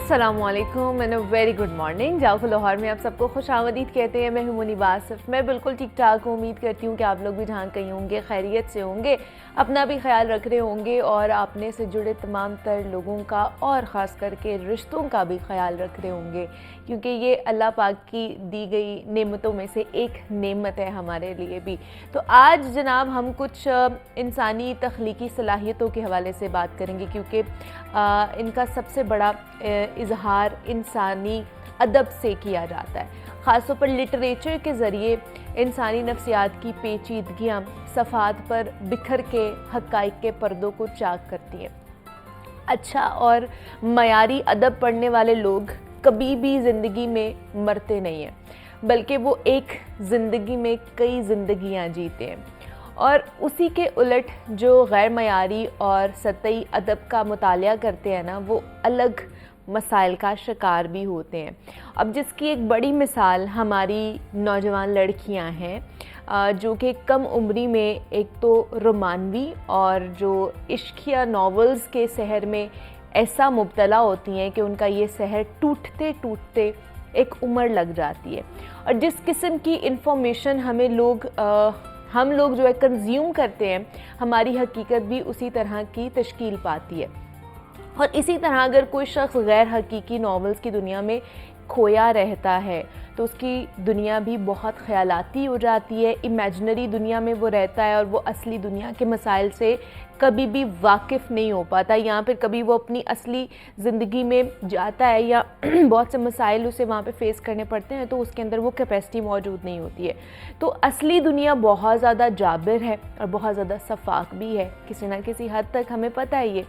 अस्सलामुअलैकुम and very good morning. जाओ लाहौर में आप सबको खुश आमदीद कहते हैं। मैं हूं मुनीब आसिफ। मैं बिल्कुल ठीक ठाक हूँ। उम्मीद करती हूँ कि आप लोग भी जहाँ कहीं होंगे खैरियत से होंगे, अपना भी ख्याल रख रहे होंगे और अपने से जुड़े तमाम तर लोगों का और ख़ास करके रिश्तों का भी ख्याल रख रहे होंगे, क्योंकि ये अल्लाह पाक की दी गई नेमतों में से एक नेमत है हमारे लिए भी। तो आज जनाब हम कुछ इंसानी तख्लीकी सलाहियतों के हवाले से बात करेंगे, क्योंकि इनका सबसे बड़ा इजहार इंसानी अदब से किया जाता है। ख़ासतौर पर लिटरेचर के ज़रिए इंसानी नफ्सियात की पेचीदगियाँ सफ़ात पर बिखर के हक़ाइक़ के पर्दों को चाक करती हैं। अच्छा और मयारी अदब पढ़ने वाले लोग कभी भी ज़िंदगी में मरते नहीं हैं, बल्कि वो एक ज़िंदगी में कई ज़िंदगियाँ जीते हैं। और उसी के उलट जो गैर मयारी और सतही अदब का मुतालिया करते हैं ना, वो अलग मसाइल का शिकार भी होते हैं। अब जिसकी एक बड़ी मिसाल हमारी नौजवान लड़कियां हैं, जो कि कम उम्री में एक तो रोमानवी और जो इश्किया नॉवेल्स के सहर में ऐसा मुब्तला होती हैं कि उनका ये सहर टूटते टूटते एक उम्र लग जाती है। और जिस किस्म की इन्फॉर्मेशन हम लोग जो है कंज्यूम करते हैं, हमारी हकीकत भी उसी तरह की तश्कील पाती है। और इसी तरह अगर कोई शख्स गैर हकीकी नॉवेल्स की दुनिया में खोया रहता है तो उसकी दुनिया भी बहुत ख्यालाती हो जाती है, इमेजिनरी दुनिया में वो रहता है और वो असली दुनिया के मसाइल से कभी भी वाकिफ़ नहीं हो पाता, या फिर कभी वो अपनी असली ज़िंदगी में जाता है या बहुत से मसाइल उसे वहाँ पे फेस करने पड़ते हैं तो उसके अंदर वो कैपेसिटी मौजूद नहीं होती है। तो असली दुनिया बहुत ज़्यादा जाबिर है और बहुत ज़्यादा शफाक भी है, किसी न किसी हद तक हमें पता है ये।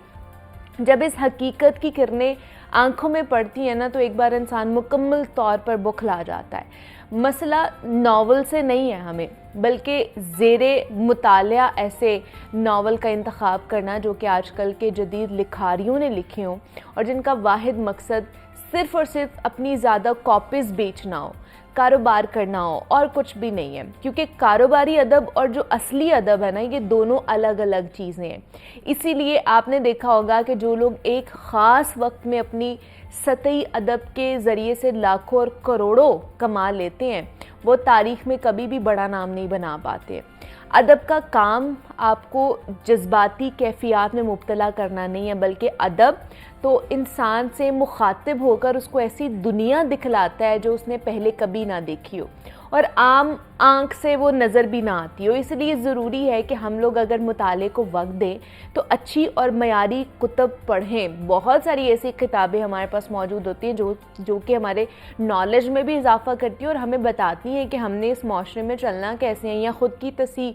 जब इस हकीकत की किरणें आँखों में पड़ती हैं ना, तो एक बार इंसान मुकम्मल तौर पर बौखला जाता है। मसला नावल से नहीं है हमें, बल्कि ज़ेरे मुतालिया ऐसे नावल का इंतखाब करना जो कि आजकल के जदीद लिखारियों ने लिखे हों और जिनका वाहिद मकसद सिर्फ़ और सिर्फ अपनी ज़्यादा कॉपीज़ बेचना हो, कारोबार करना हो, और कुछ भी नहीं है। क्योंकि कारोबारी अदब और जो असली अदब है ना, ये दोनों अलग अलग चीज़ें हैं। इसीलिए आपने देखा होगा कि जो लोग एक ख़ास वक्त में अपनी सतही अदब के ज़रिए से लाखों और करोड़ों कमा लेते हैं, वो तारीख़ में कभी भी बड़ा नाम नहीं बना पाते। अदब का काम आपको जज्बाती कैफियत में मुब्तला करना नहीं है, बल्कि अदब तो इंसान से मुखातिब होकर उसको ऐसी दुनिया दिखलाता है जो उसने पहले कभी ना देखी हो और आम आँख से वो नज़र भी ना आती हो। इसलिए ज़रूरी है कि हम लोग अगर मुताले को वक्त दें तो अच्छी और मयारी कुतब पढ़ें। बहुत सारी ऐसी किताबें हमारे पास मौजूद होती हैं जो कि हमारे नॉलेज में भी इजाफ़ा करती हैं और हमें बताती हैं कि हमने इस माशरे में चलना कैसे है, या ख़ुद की तस्हीह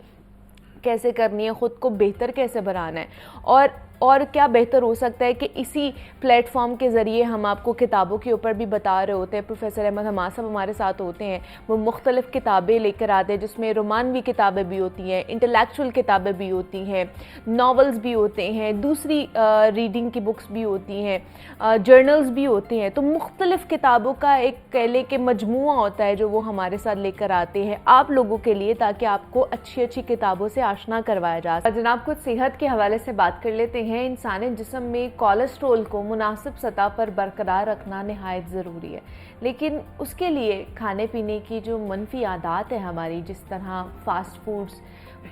कैसे करनी है, ख़ुद को बेहतर कैसे बनाना है। और क्या बेहतर हो सकता है कि इसी प्लेटफॉर्म के ज़रिए हम आपको किताबों के ऊपर भी बता रहे होते हैं। प्रोफेसर अहमद हमाद साहब हमारे साथ होते हैं, वो मुख्तलिफ़ किताबें लेकर आते हैं जिसमें रोमानवी किताबें भी होती हैं, इंटेलेक्चुअल किताबें भी होती हैं, नावल्स भी होते हैं, दूसरी रीडिंग की बुक्स भी होती हैं, जर्नल्स भी होते हैं। तो मुख्तलिफ़ किताबों का एक कहले के मजमुआ होता है जो वो हमारे साथ लेकर आते हैं आप लोगों के लिए, ताकि आपको अच्छी अच्छी किताबों से आशना करवाया जा सके। जनाब कुछ सेहत के हवाले से बात कर लेते हैं। इंसानी जिस्म में कोलेस्ट्रोल को मुनासिब सतह पर बरकरार रखना नहायत ज़रूरी है, लेकिन उसके लिए खाने पीने की जो मनफी आदत है हमारी, जिस तरह फ़ास्ट फूड्स,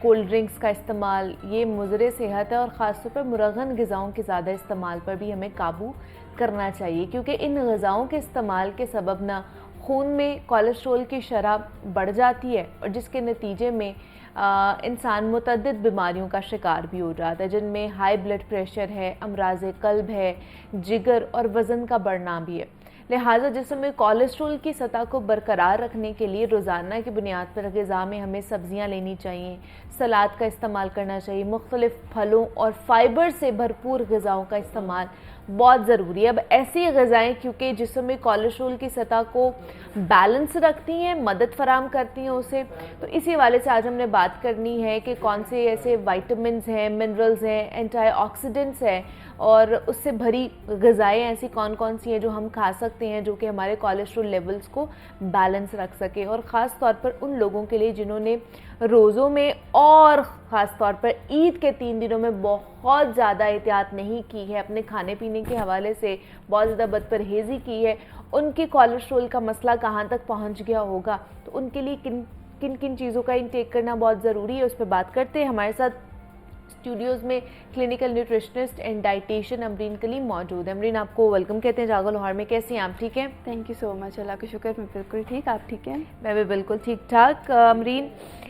कोल्ड ड्रिंक्स का इस्तेमाल, ये मुज़र सेहत है और ख़ासतौर पर मुरगन ग़िज़ाओं के ज़्यादा इस्तेमाल पर भी हमें काबू करना चाहिए, क्योंकि इन ग़िज़ाओं के इस्तेमाल के सबब ना खून में कोलेस्ट्रोल की शरह बढ़ जाती है और जिसके नतीजे में इंसान मुतअद्दिद बीमारियों का शिकार भी हो जाता है, जिनमें हाई ब्लड प्रेशर है, अमराज़ क़ल्ब है, जिगर और वज़न का बढ़ना भी है। लिहाजा जिस्म में कोलेस्ट्रोल की सतह को बरकरार रखने के लिए रोज़ाना की बुनियाद पर ग़िज़ा में हमें सब्ज़ियाँ लेनी चाहिए, सलाद का इस्तेमाल करना चाहिए, मुख्तलिफ़ फलों और फ़ाइबर से भरपूर ग़िज़ाओं का इस्तेमाल बहुत ज़रूरी है। अब ऐसी ग़िज़ाएँ क्योंकि जिस्म में कोलेस्ट्रोल की सतह को बैलेंस रखती हैं, मदद फराम करती हैं उसे, तो इसी वाले से आज हमने बात करनी है कि कौन से ऐसे विटामिन्स हैं, मिनरल्स हैं, एंटीऑक्सीडेंट्स हैं और उससे भरी ग़िज़ाएँ ऐसी कौन कौन सी हैं जो हम खा सकते हैं जो कि हमारे कोलेस्ट्रॉल लेवल्स को बैलेंस रख सके। और ख़ास तौर पर उन लोगों के लिए जिन्होंने रोज़ों में और ख़ास तौर पर ईद के 3 दिनों में बहुत ज़्यादा एहतियात नहीं की है, अपने खाने पीने के हवाले से बहुत ज़्यादा बदपरहेज़ी की है, उनके कोलेस्ट्रॉल का मसला कहाँ तक पहुँच गया होगा, तो उनके लिए किन किन किन चीज़ों का इंटेक करना बहुत ज़रूरी है, उस पर बात करते हैं। हमारे साथ स्टूडियोज़ में clinical nutritionist and dietitian Amreen Kaleem मौजूद है। अमरीन, आपको वेलकम कहते हैं जागो लाहौर में। कैसी हैं आप? ठीक हैं? थैंक यू सो मच, अल्लाह का शुक्र, मैं बिल्कुल ठीक। आप ठीक हैं? मैं भी बिल्कुल ठीक ठाक। अमरीन,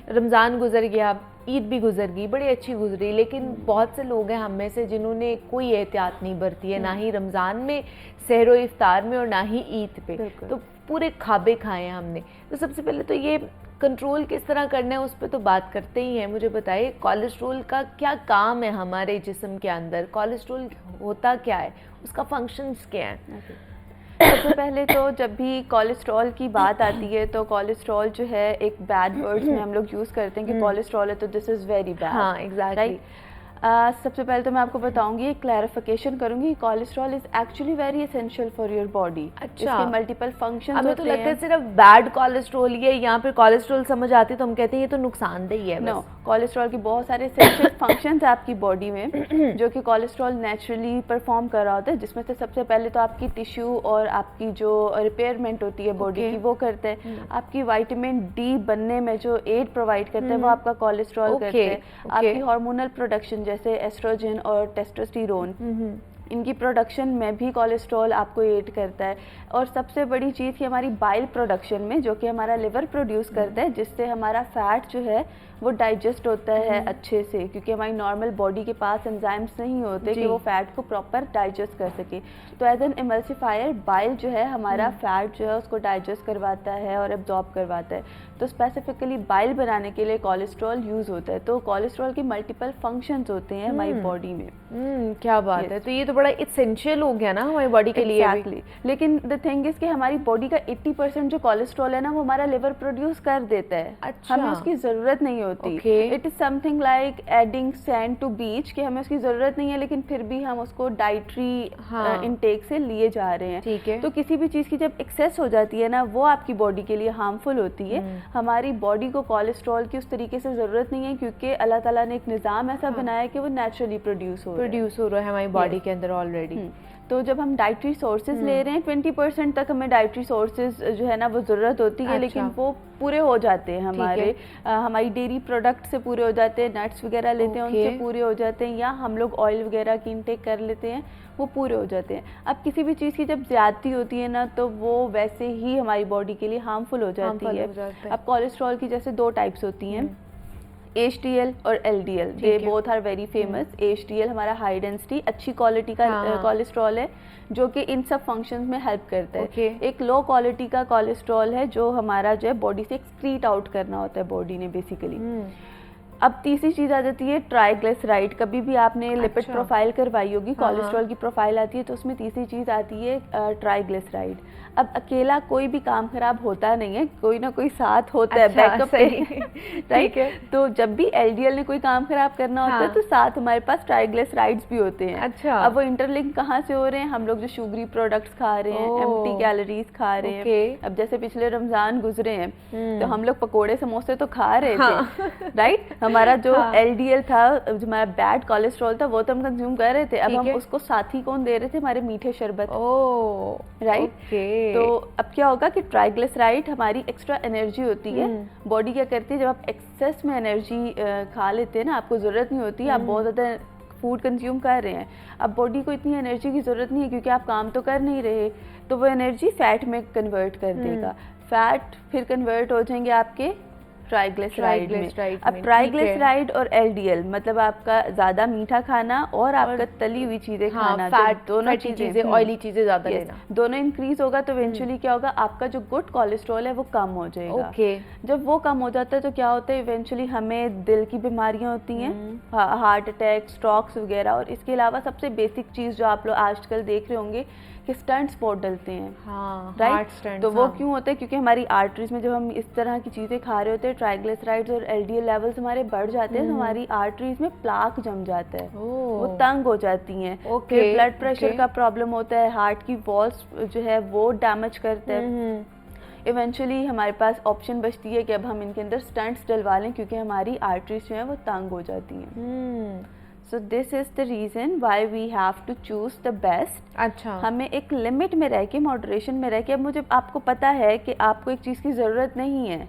रमज़ान गुजर गया, ईद भी गुजर गई, बड़ी अच्छी गुजरी, लेकिन बहुत से लोग हैं हम में से जिन्होंने कोई एहतियात नहीं बरती है, ना ही रमज़ान में, सहरो इफ्तार में, और ना ही ईद पे। तो पूरे खाबे खाए हैं हमने। तो सबसे पहले तो ये कंट्रोल किस तरह करना है उस पर तो बात करते ही हैं। मुझे बताइए, कोलेस्ट्रॉल का क्या काम है हमारे जिस्म के अंदर? कोलेस्ट्रॉल होता क्या है, उसका फंक्शंस क्या हैं? सबसे पहले तो जब भी कोलेस्ट्रॉल की बात आती है तो कोलेस्ट्रॉल जो है एक बैड वर्ड्स में हम लोग यूज़ करते हैं कि कोलेस्ट्रॉल है तो दिस इज़ वेरी बैड। हाँ, एग्जैक्टली। सबसे पहले तो मैं आपको बताऊंगी, क्लैरिफिकेशन करूंगी, cholesterol is actually very essential for your body. अच्छा, इसके मल्टीपल फंक्शंस हमें तो लगता है सिर्फ बैड कोलेस्ट्रॉल ही है, यहाँ पे कोलेस्ट्रॉल समझ आती है तो हम कहते हैं ये तो नुकसानदेह है। नो, कोलेस्ट्रॉल के बहुत सारे एसेंशियल फंक्शंस है आपकी बॉडी में जो कि कोलेस्ट्रॉल नेचुरली परफॉर्म कर रहा होता है, जिसमें से सबसे पहले तो आपकी टिश्यू और आपकी जो रिपेयरमेंट होती है बॉडी की वो करते हैं। आपकी विटामिन डी बनने में जो एड प्रोवाइड करते हैं वो आपका कोलेस्ट्रॉल करते हैं। आपकी हार्मोनल प्रोडक्शन जैसे एस्ट्रोजन और टेस्टोस्टेरोन, इनकी प्रोडक्शन में भी कोलेस्ट्रॉल आपको एड करता है। और सबसे बड़ी चीज़ कि हमारी बाइल प्रोडक्शन में, जो कि हमारा लिवर प्रोड्यूस करता है, जिससे हमारा फैट जो है वो डाइजेस्ट होता है अच्छे से, क्योंकि हमारी नॉर्मल बॉडी के पास एंजाइम्स नहीं होते कि वो फैट को प्रॉपर डाइजेस्ट कर सके। तो एज एन इमल्सिफायर बाइल जो है हमारा फैट जो है उसको डाइजेस्ट करवाता है और एब्जॉर्ब करवाता है। तो स्पेसिफिकली बाइल बनाने के लिए कोलेस्ट्रॉल यूज़ होता है। तो कोलेस्ट्रॉल की मल्टीपल फंक्शंस होते हैं हमारी बॉडी में। क्या बात है, तो ये तो बड़ा इसेंशियल हो गया ना हमारी बॉडी के लिए। Exactly. लेकिन द थिंग इज कि हमारी बॉडी का 80% जो कोलेस्ट्रॉल है ना वो हमारा लिवर प्रोड्यूस कर देता है। अच्छा, हमें उसकी ज़रूरत नहीं होती। It is something like adding sand to beach, कि हमें उसकी ज़रूरत नहीं है लेकिन फिर भी हम उसको डाइटरी इनटेक से लिए जा रहे हैं। ठीक है। तो किसी भी चीज़ की जब एक्सेस हो जाती है ना वो आपकी बॉडी के लिए हार्मफुल होती है। हमारी बॉडी को कोलेस्ट्रॉल की उस तरीके से ज़रूरत नहीं है, क्योंकि अल्लाह ताला ने एक निज़ाम ऐसा बनाया है कि वो नेचुरली प्रोड्यूस हो रहा है हमारी बॉडी के अंदर ऑलरेडी। तो जब हम डाइटरी सोर्सेज ले रहे हैं 20% तक हमें डाइटरी सोर्सेज जो है ना वो ज़रूरत होती है। अच्छा। लेकिन वो पूरे हो जाते हैं हमारे, हमारी डेयरी प्रोडक्ट से पूरे हो जाते हैं, नट्स वगैरह लेते हैं उनसे पूरे हो जाते हैं, या हम लोग ऑयल वगैरह की इंटेक कर लेते हैं, वो पूरे हो जाते हैं। अब किसी भी चीज़ की जब ज़्यादती होती है ना तो वो वैसे ही हमारी बॉडी के लिए हार्मफुल हो जाती है। अब कोलेस्ट्रॉल की जैसे 2 टाइप्स होती हैं, HDL और LDL। They both are very famous. HDL हमारा हाई डेंसिटी अच्छी क्वालिटी का कोलेस्ट्रॉल है जो कि इन सब फंक्शंस में हेल्प करता है। एक लो क्वालिटी का कोलेस्ट्रॉल है जो हमारा जो है बॉडी से एक्सक्रीट आउट करना होता है बॉडी ने बेसिकली। अब तीसरी चीज़ आ जाती है ट्राइग्लिसराइड। कभी भी आपने लिपिड प्रोफाइल करवाई होगी, कोलेस्ट्रॉल की प्रोफाइल आती है तो उसमें तीसरी चीज़ आती है ट्राइग्लिसराइड। अब अकेला कोई भी काम खराब होता नहीं है, कोई ना कोई साथ होता है बैकअप पे, राइट है। तो जब भी LDL ने कोई काम खराब करना होता है तो साथ हमारे पास ट्राइग्लिसराइड्स भी होते हैं। अच्छा। अब वो इंटरलिंक कहाँ से हो रहे हैं? हम लोग जो शुगरी प्रोडक्ट्स खा रहे हैं, एम्प्टी कैलोरीज खा रहे हैं। अब जैसे पिछले रमजान गुजरे हैं तो हम लोग पकोड़े समोसे तो खा रहे थे, राइट। हमारा जो LDL था, जो हमारा बैड कोलेस्ट्रॉल था, वो तो हम कंज्यूम कर रहे थे। अब हम उसको साथी कौन दे रहे थे? हमारे मीठे शरबत। राइट। तो अब क्या होगा कि ट्राइग्लिसराइड हमारी एक्स्ट्रा एनर्जी होती है। बॉडी क्या करती है, जब आप एक्सेस में एनर्जी खा लेते हैं ना, आपको ज़रूरत नहीं होती, आप बहुत ज़्यादा फूड कंज्यूम कर रहे हैं, अब बॉडी को इतनी एनर्जी की ज़रूरत नहीं है क्योंकि आप काम तो कर नहीं रहे, तो वो एनर्जी फैट में कन्वर्ट कर देगा। फैट फिर कन्वर्ट हो जाएंगे आपके ट्राइग्लिसराइड में। अब ट्राइग्लिसराइड और LDL मतलब आपका ज़्यादा मीठा खाना और आपका तली हुई चीज़ें खाना, फैट, दोनों चीज़ें, ऑयली चीज़ें ज़्यादा लेना, दोनों इंक्रीज होगा तो इवेंचुअली क्या होगा, आपका जो गुड कोलेस्ट्रॉल है वो कम हो जाएगा। जब वो कम हो जाता है तो क्या होता है, इवेंचुअली हमें दिल की बीमारियां होती हैं, हार्ट अटैक, स्ट्रोक्स वगैरह। और इसके अलावा सबसे बेसिक चीज़ जो आप लोग आजकल देख रहे होंगे कि स्टंट स्पॉट डलते हैं, राइट। तो वो क्यों होते हैं? क्योंकि हमारी आर्टरीज में जब हम इस तरह की चीज़ें खा रहे होते हैं, ट्राइग्लिसराइड्स और LDL लेवल्स हमारे बढ़ जाते हैं, तो हमारी आर्टरीज में प्लाक जम जाता है, वो तंग हो जाती हैं। फिर ब्लड प्रेशर का प्रॉब्लम होता है, हार्ट की वॉल्स जो है वो डैमेज करता है। इवेंचुअली हमारे पास ऑप्शन बचती है कि अब हम इनके अंदर स्टंट्स डलवा लें, क्योंकि हमारी आर्टरीज जो है वो तंग हो जाती हैं। So this is the reason why we have to choose the best. अच्छा, हमें एक लिमिट में रह के, मॉडरेशन में रह के, अब मुझे आपको पता है कि आपको एक चीज़ की ज़रूरत नहीं है,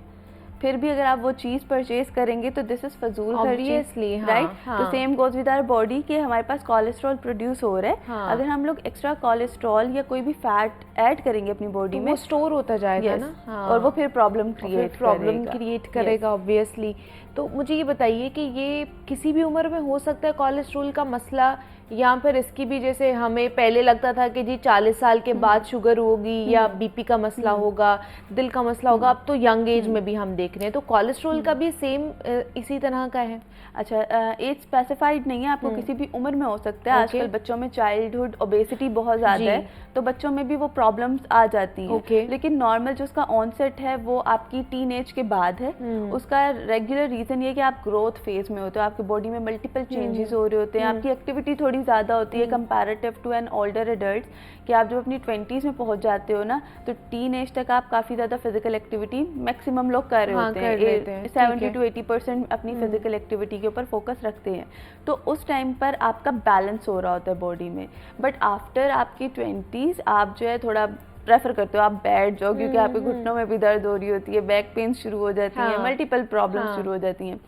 फिर भी अगर आप वो चीज़ परचेज करेंगे तो दिस इज़ फजूल ऑब्वियसली, राइट। हाँ, तो same goes with our body कि हमारे पास कोलेस्ट्रॉल प्रोड्यूस हो रहा है, हाँ, अगर हम लोग एक्स्ट्रा कोलेस्ट्रॉल या कोई भी फैट ऐड करेंगे अपनी बॉडी तो में, वो स्टोर होता जाएगा yes, ना, हाँ, और वो फिर प्रॉब्लम क्रिएट करेगा ऑब्वियसली। तो मुझे ये बताइए कि ये किसी भी उम्र में हो सकता है कोलेस्ट्रॉल का मसला, या फिर इसकी भी जैसे हमें पहले लगता था कि जी 40 साल के बाद शुगर होगी या बीपी का मसला होगा, दिल का मसला होगा, अब तो यंग एज में भी हम देख रहे हैं, तो कोलेस्ट्रॉल का भी सेम इसी तरह का है? अच्छा, एज स्पेसिफाइड नहीं है, आपको किसी भी उम्र में हो सकता है। आजकल बच्चों में चाइल्डहुड ओबेसिटी बहुत ज़्यादा है, तो बच्चों में भी वो प्रॉब्लम्स आ जाती हैं। लेकिन नॉर्मल जो उसका ऑनसेट है वो आपकी टीन एज के बाद है। उसका रेगुलर रीज़न ये कि आप ग्रोथ फेज में होते हो, आपकी बॉडी में मल्टीपल चेंजेस हो रहे होते हैं, आपकी एक्टिविटी थोड़ी ज़्यादा होती है comparative to an older adult, कि आप जब अपनी 20s में पहुंच जाते हो ना, तो टीन एज तक आप काफ़ी ज़्यादा फिजिकल एक्टिविटी मैक्सिमम लोग कर रहे होते हैं, 70 to 80% अपनी फिजिकल एक्टिविटी के ऊपर फोकस रखते हैं। तो उस टाइम पर आपका बैलेंस हो रहा होता है बॉडी में। बट आफ्टर आपकी 20s आप जो है थोड़ा प्रेफर करते हो आप बैठ जाओ, क्योंकि आपके घुटनों में भी दर्द हो रही होती है, बैक पेन शुरू हो जाती है, मल्टीपल प्रॉब्लम शुरू हो जाती हैं।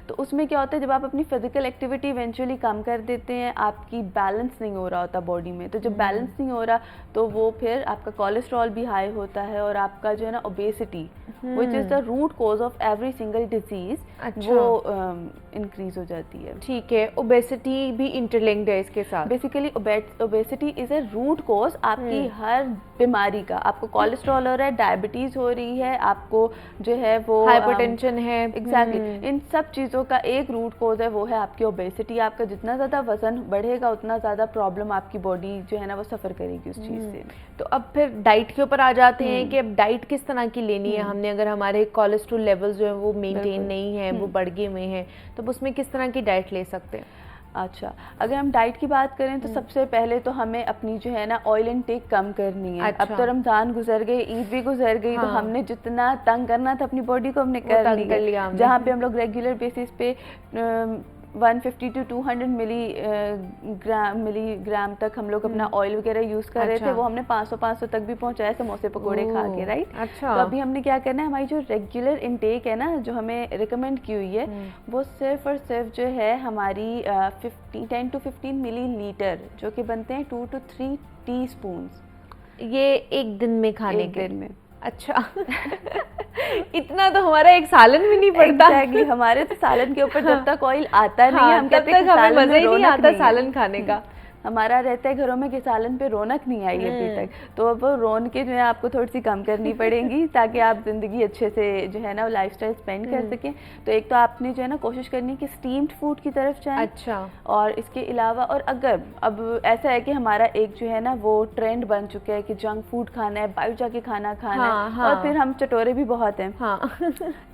तो उसमें क्या होता है, जब आप अपनी फिजिकल एक्टिविटी इवेंचुअली कम कर देते हैं, आपकी बैलेंस नहीं हो रहा होता बॉडी में। तो जब बैलेंस नहीं हो रहा तो वो फिर आपका कोलेस्ट्रॉल भी हाई होता है, और आपका जो है ना obesity, which is the root cause of every single disease, वो इंक्रीज हो जाती है। ठीक है, ओबेसिटी भी इंटरलिंक्ड है इसके साथ। Basically obesity is a root cause आपकी हर बीमारी का। आपको कोलेस्ट्रॉल हो रहा है, डायबिटीज़ हो रही है, आपको जो है वो हाइपरटेंशन है, एग्जैक्टली, इन सब चीज़ों का एक रूट कॉज है, वो है आपकी ओबेसिटी। आपका जितना ज़्यादा वजन बढ़ेगा उतना ज़्यादा प्रॉब्लम आपकी बॉडी जो है ना वो सफ़र करेगी उस चीज़ से। तो अब फिर डाइट के ऊपर आ जाते हैं कि अब डाइट किस तरह की लेनी है हमने, अगर हमारे कोलेस्ट्रॉल लेवल्स जो है वो मेंटेन नहीं है, वो बढ़ गए हुए हैं, तो उसमें किस तरह की डाइट ले सकते हैं? अच्छा, अगर हम डाइट की बात करें तो सबसे पहले तो हमें अपनी जो है ना ऑयल इनटेक कम करनी है। अब तो रमज़ान गुजर गए, ईद भी गुजर गई, तो हमने जितना तंग करना था अपनी बॉडी को हमने कर लिया। जहाँ पे हम लोग रेगुलर बेसिस पे 150 to 200 मिलीग्राम तक हम लोग अपना ऑयल वगैरह यूज़ कर रहे थे, वो हमने 500 तक भी पहुंचाया समोसे पकोड़े खा के, राइट। अच्छा, तो अभी हमने क्या करना है, हमारी जो रेगुलर इनटेक है ना, जो हमें रिकमेंड की हुई है, वो सिर्फ और सिर्फ जो है हमारी 10 to 15 मिलीलीटर, जो कि बनते हैं 2 to 3 टीस्पून्स, ये एक दिन में खाने के दिन में। अच्छा इतना तो हमारा एक सालन भी नहीं पड़ता। Exactly, हमारे तो सालन के ऊपर जब तक ऑयल आता नहीं है, हम कहते हैं हमें मजा ही नहीं आता सालन खाने का। हमारा रहता है घरों में कि सालन पे रौनक नहीं आई अभी तक, तो अब रौनकें जो है आपको थोड़ी सी कम करनी पड़ेंगी ताकि आप ज़िंदगी अच्छे से जो है ना लाइफस्टाइल स्पेंड कर सकें। तो एक तो आपने जो है ना कोशिश करनी है कि स्टीम्ड फूड की तरफ जाएं। अच्छा, और इसके अलावा, और अगर अब ऐसा है कि हमारा एक जो है ना वो ट्रेंड बन चुका है कि जंक फूड खाना है, बाहर जाके खाना है, और फिर हम चटोरे भी बहुत हैं,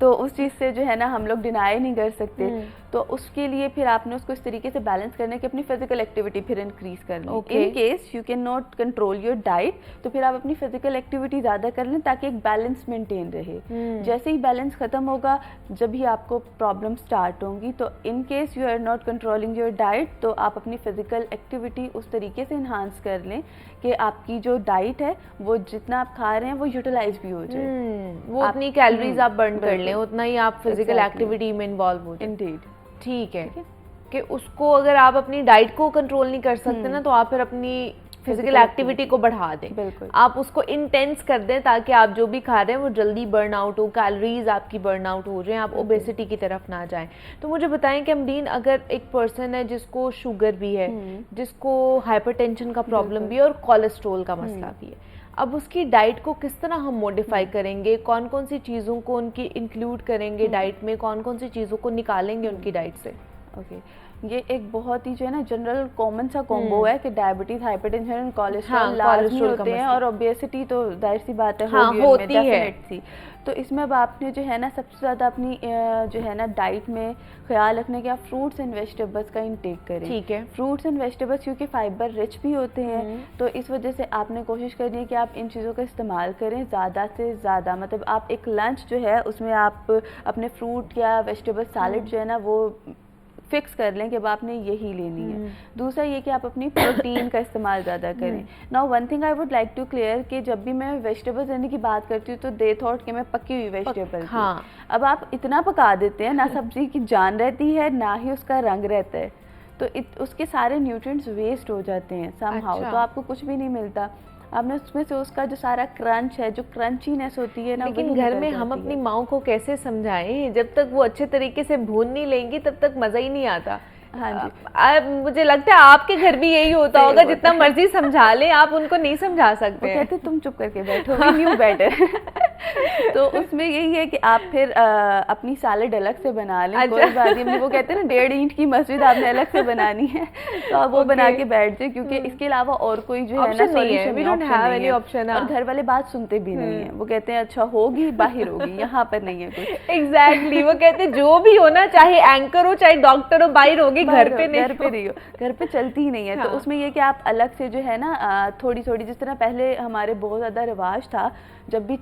तो उस चीज़ से जो है ना हम लोग डिनाई नहीं कर सकते। तो उसके लिए फिर आपने उसको इस तरीके से बैलेंस करना है कि अपनी फिजिकल एक्टिविटी फिर इंक्रीज कर लें। इन case you can not control your diet, तो फिर आप अपनी फिजिकल एक्टिविटी ज़्यादा कर लें ताकि एक बैलेंस मेंटेन रहे। जैसे ही बैलेंस ख़त्म होगा, जब भी आपको प्रॉब्लम स्टार्ट होंगी, तो in case you are not controlling your diet, तो आप अपनी फिजिकल एक्टिविटी उस तरीके से इन्हांस कर लें कि आपकी जो डाइट है वो जितना आप खा रहे हैं वो यूटिलाइज भी हो जाए, वो उतनी कैलोरीज आप बर्न कर लें, उतना ही आप फिजिकल एक्टिविटी में इन्वॉल्व हो जाए। इंडीड, ठीक है कि उसको अगर आप अपनी डाइट को कंट्रोल नहीं कर सकते ना, तो आप फिर अपनी फिजिकल एक्टिविटी को बढ़ा दें। बिल्कुल, आप उसको इंटेंस कर दें ताकि आप जो भी खा रहे हैं वो जल्दी बर्न आउट हो, कैलोरीज आपकी बर्न आउट हो जाए, आप ओबेसिटी की तरफ ना जाएं। तो मुझे बताएं कि अमरीन, अगर एक पर्सन है जिसको शुगर भी है, जिसको हाइपरटेंशन का प्रॉब्लम भी है और कोलेस्ट्रॉल का मसला भी है, अब उसकी डाइट को किस तरह हम मॉडिफाई करेंगे, कौन कौन सी चीज़ों को उनकी इंक्लूड करेंगे डाइट में, कौन कौन सी चीज़ों को निकालेंगे उनकी डाइट से? ओके ये एक बहुत ही जो है ना जनरल कॉमन सा कॉम्बो है कि डायबिटीज, हाइपरटेंशन, कोलेस्ट्रॉल लाजमी होते हैं और ओबेसिटी तो जाहिर सी बात है होती है। तो इसमें अब आपने जो है ना सबसे ज़्यादा अपनी जो है ना डाइट में ख्याल रखने के आप फ्रूट्स एंड वेजिटेबल्स का इंटेक करें। ठीक है। फ्रूट्स एंड वेजिटेबल्स क्योंकि फाइबर रिच भी होते हैं, तो इस वजह से आपने कोशिश करनी है कि आप इन चीज़ों का इस्तेमाल करें ज़्यादा से ज़्यादा। मतलब आप एक लंच जो है उसमें आप अपने फ्रूट या वेजिटेबल सैलेड जो है ना वो फिक्स कर लें कि अब आपने यही लेनी है। दूसरा ये कि आप अपनी प्रोटीन का इस्तेमाल ज़्यादा करें। Now one thing I would like to clear कि जब भी मैं वेजिटेबल्स लेने की बात करती हूँ तो दे थॉट कि मैं पकी हुई वेजिटेबल हाँ। अब आप इतना पका देते हैं, ना सब्जी की जान रहती है ना ही उसका रंग रहता है, तो उसके सारे न्यूट्रिएंट्स वेस्ट हो जाते हैं समहाउ। तो आपको कुछ भी नहीं मिलता। आपने उसमें से उसका जो सारा क्रंच है, जो क्रंचीनेस होती है ना, लेकिन घर में हम अपनी माँ को कैसे समझाएं, जब तक वो अच्छे तरीके से भून नहीं लेंगी तब तक मजा ही नहीं आता। हाँ जी। मुझे लगता है आपके घर भी यही होता होगा, जितना मर्जी समझा लें आप उनको नहीं समझा सकते। कहते तुम चुप करके बैठो, वी न्यू बेटर। तो उसमें यही है कि आप फिर अपनी सैलेड अलग से बना लें। अच्छा। कोई बात नहीं, वो कहते हैं ना 1.5 ईंट की मस्जिद आपने अलग से बनानी है, तो आप वो बना के बैठ जाए, क्योंकि इसके अलावा और कोई जो है ना सॉल्यूशन नहीं है। और घर वाले बात सुनते भी नहीं है, वो कहते हैं अच्छा होगी बाहर होगी, यहाँ पर नहीं है कुछ। एग्जैक्टली, वो कहते हैं जो भी हो ना, चाहे एंकर हो चाहे डॉक्टर हो, बाहर होगी, घर पे नहीं हो, घर पे चलती ही नहीं है। तो उसमें ये कि आप अलग से जो है ना थोड़ी थोड़ी, जिस तरह पहले हमारे बहुत ज्यादा रिवाज था, जब भी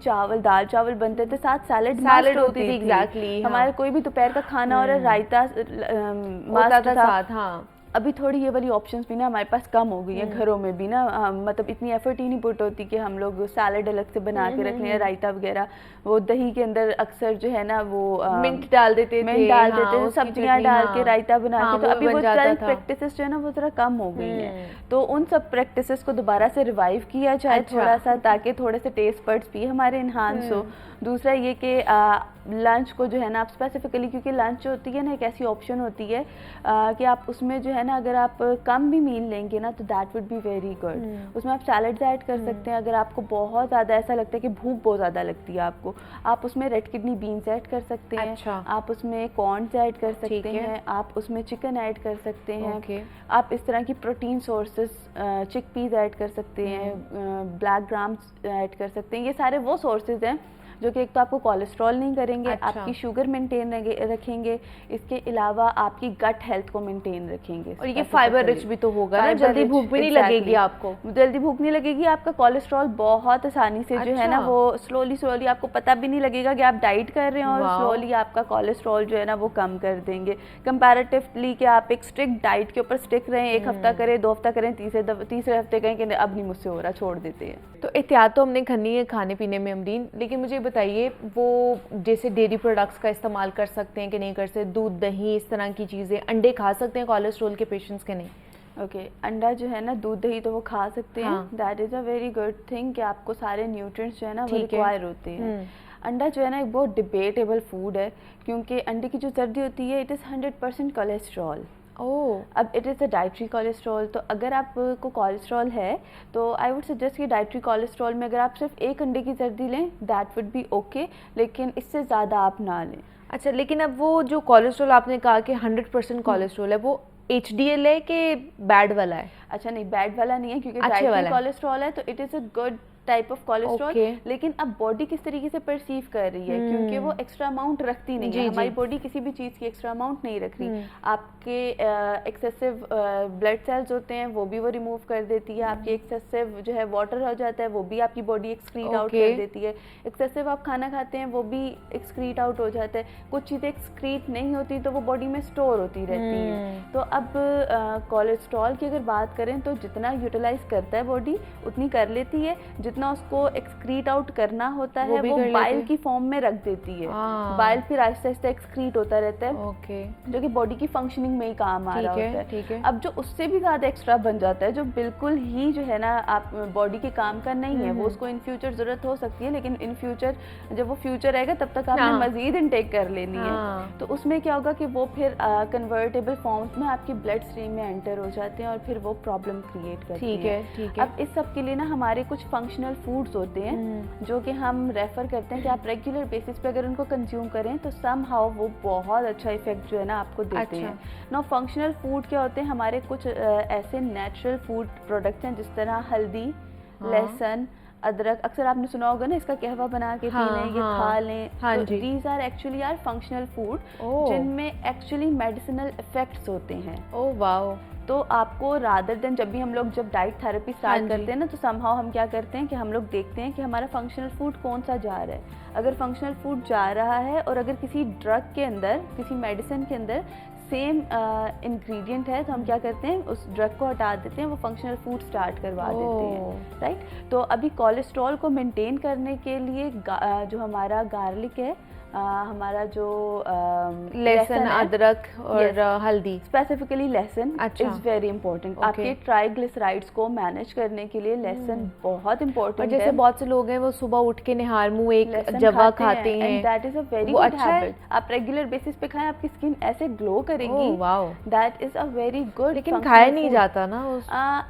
दाल चावल बनते थे साथ सैलेड होती थी। एग्जैक्टली। हमारे कोई भी दोपहर का खाना और रायता होता था साथ। हाँ। अभी थोड़ी ये वाली ऑप्शंस भी ना हमारे पास कम हो गई है घरों में भी ना, मतलब इतनी एफर्ट ही नहीं पुट होती कि हम लोग सैलेड अलग से बना के रख लें, रायता वगैरह। वो दही के अंदर अक्सर जो है ना वो मिंट डाल देते थे, सब्जियां डाल के रायता बना के। तो अभी वो प्रैक्टिसेस जो है ना वो जरा कम हो गई है, तो उन सब प्रैक्टिसेस को दोबारा से रिवाइव किया जाए थोड़ा सा, ताकि थोड़े से टेस्ट बड्स भी हमारे इन्हांस हो। दूसरा ये कि लंच को जो है ना आप स्पेसिफिकली, क्योंकि लंच जो होती है ना एक ऐसी ऑप्शन होती है कि आप उसमें जो है ना अगर आप कम भी मील लेंगे ना तो that would be very good. उसमें आप सैलड्स ऐड कर सकते हैं। अगर आपको बहुत ज़्यादा ऐसा लगता है कि भूख बहुत ज़्यादा लगती है आपको, आप उसमें रेड किडनी बीन्स ऐड कर सकते हैं। अच्छा। आप उसमें कॉर्न्स ऐड कर सकते हैं, आप उसमें चिकन ऐड कर सकते हैं। आप इस तरह की प्रोटीन सोर्सेज चिकपीस ऐड कर सकते हैं, ब्लैक ग्राम्स ऐड कर सकते हैं। ये सारे वो सोर्सेज हैं जो कि एक तो आपको कोलेस्ट्रॉल नहीं करेंगे, आपकी शुगर मेंटेन रखेंगे, इसके अलावा आपकी गट हेल्थ को मेंटेन रखेंगे। और ये फाइबर रिच भी तो होगा ना, जल्दी भूख भी नहीं लगेगी आपको। जल्दी भूख नहीं लगेगी, आपका कोलेस्ट्रॉल बहुत आसानी से जो है ना वो स्लोली आपको पता भी नहीं लगेगा कि आप डाइट कर रहे हैं, और स्लोली आपका कोलेस्ट्रॉल जो है ना वो कम कर देंगे कंपैरेटिवली कि आप एक स्ट्रिक्ट डाइट के ऊपर स्टिक रहें, 1 हफ्ता करें, 2 हफ्ता करें, तीसरे हफ्ते कहें कि अब नहीं मुझसे हो रहा, छोड़ देते हैं। तो एहतियात तो हमने करनी है खाने पीने में अमरीन, लेकिन मुझे बताइए वो जैसे डेयरी प्रोडक्ट्स का इस्तेमाल कर सकते हैं कि नहीं कर सकते, दूध दही इस तरह की चीज़ें, अंडे खा सकते हैं कोलेस्ट्रॉल के पेशेंट्स के नहीं? ओके, अंडा जो है ना, दूध दही तो वो खा सकते हैं, that is a very good thing कि आपको सारे न्यूट्रिएंट्स जो है ना वो रिक्वायर होते हैं। अंडा जो है ना एक बहुत डिबेटेबल फूड है, क्योंकि अंडे की जो जर्दी होती है इट इज़ 100% कोलेस्ट्रॉल। अब it is a dietary cholesterol, तो अगर आपको कोलेस्ट्रॉल है तो आई वुड सजेस्ट कि डाइट्री कोलेस्ट्रॉल में अगर आप सिर्फ 1 अंडे की जर्दी लें दैट वुड बी ओके, लेकिन इससे ज़्यादा आप ना लें। अच्छा, लेकिन अब वो जो कोलेस्ट्रॉल आपने कहा कि 100% कोलेस्ट्रॉल है, वो HDL है कि बैड वाला है? अच्छा नहीं, बैड वाला नहीं है, क्योंकि डाइट्री कोलेस्ट्रॉल है तो it is a good type of cholesterol. लेकिन अब बॉडी किस तरीके से परसीव कर रही है, क्योंकि वो एक्स्ट्रा अमाउंट रखती नहीं है। हमारी बॉडी किसी भी चीज़ की एक्स्ट्रा अमाउंट नहीं रख रही। आपके एक्सेसिव ब्लड सेल्स होते हैं वो भी वो रिमूव कर देती है, आपके एक्सेसिव जो है वाटर हो जाता है वो भी आपकी बॉडी एक्सक्रीट आउट कर देती है, एक्सेसिव आप खाना खाते हैं वो भी एक्सक्रीट आउट हो जाता है, कुछ चीज़ें एक्सक्रीट नहीं होती तो वो बॉडी में स्टोर होती रहती हैं। तो अब कोलेस्ट्रॉल की अगर बात करें तो जितना यूटिलाइज करता है बॉडी उतनी कर लेती है, जितना उसको एक्सक्रीट आउट करना होता है वो बाइल की फॉर्म में रख देती है। बाइल फिर आहिस्ते आहिस्ते एक्सक्रीट होता रहता है, जो कि बॉडी की फंक्शनिंग में ही काम आ रहा होता है। अब जो उससे भी ज्यादा एक्स्ट्रा बन जाता है, जो बिल्कुल ही जो है ना आप बॉडी के काम का नहीं है, वो उसको इन फ्यूचर जरूरत हो सकती है, लेकिन इन फ्यूचर जब वो फ्यूचर आएगा तब तक आपने मजीद इनटेक कर लेनी है। तो उसमें क्या होगा कि वो फिर कन्वर्टेबल फॉर्म्स में आपकी ब्लड स्ट्रीम में एंटर हो जाते हैं और फिर वो प्रॉब्लम क्रिएट करती है। अब इस सब के लिए ना हमारे कुछ फंक्शनल फंक्शनल फूड्स होते हैं जो कि हम रेफर करते हैं कि आप रेगुलर बेसिस पे अगर उनको कंज्यूम करें तो समहाउ वो बहुत अच्छा इफेक्ट जो है ना आपको देते हैं। नो फंक्शनल फूड क्या होते हैं, हमारे कुछ ऐसे नेचुरल फूड प्रोडक्ट्स हैं जिस तरह हल्दी, लहसुन, अदरक, अक्सर आपने सुना होगा ना इसका कहवा बना के पी लें, ये खा लें। तो these are actually are functional food जिनमें एक्चुअली मेडिसिनल इफेक्ट्स होते हैं। Oh wow. तो आपको रादर देन जब डाइट थेरेपी स्टार्ट करते हैं ना तो समहाउ हम क्या करते हैं कि हम लोग देखते हैं कि हमारा फंक्शनल फूड कौन सा जा रहा है। अगर फंक्शनल फूड जा रहा है और अगर किसी ड्रग के अंदर, किसी मेडिसिन के अंदर सेम इंग्रेडिएंट है तो हम क्या करते हैं उस ड्रग को हटा देते हैं, वो फंक्शनल फूड स्टार्ट करवा देते हैं, राइट। तो अभी कोलेस्ट्रॉल को मेंटेन करने के लिए जो हमारा गार्लिक है, हमारा जो लहसुन, अदरक और हल्दी, स्पेसिफिकली लहसुन इज वेरी इंपॉर्टेंट। आपके ट्राइग्लिसराइड्स को मैनेज करने के लिए लहसुन बहुत इंपॉर्टेंट है। जैसे बहुत से लोग हैं वो सुबह उठ के निहार मुंह एक जवा खाते हैं, that is a very good habit. आप रेगुलर बेसिस पे खाएं, आपकी स्किन ऐसे ग्लो करेगी। Wow, that is a very good. लेकिन खाया नहीं जाता ना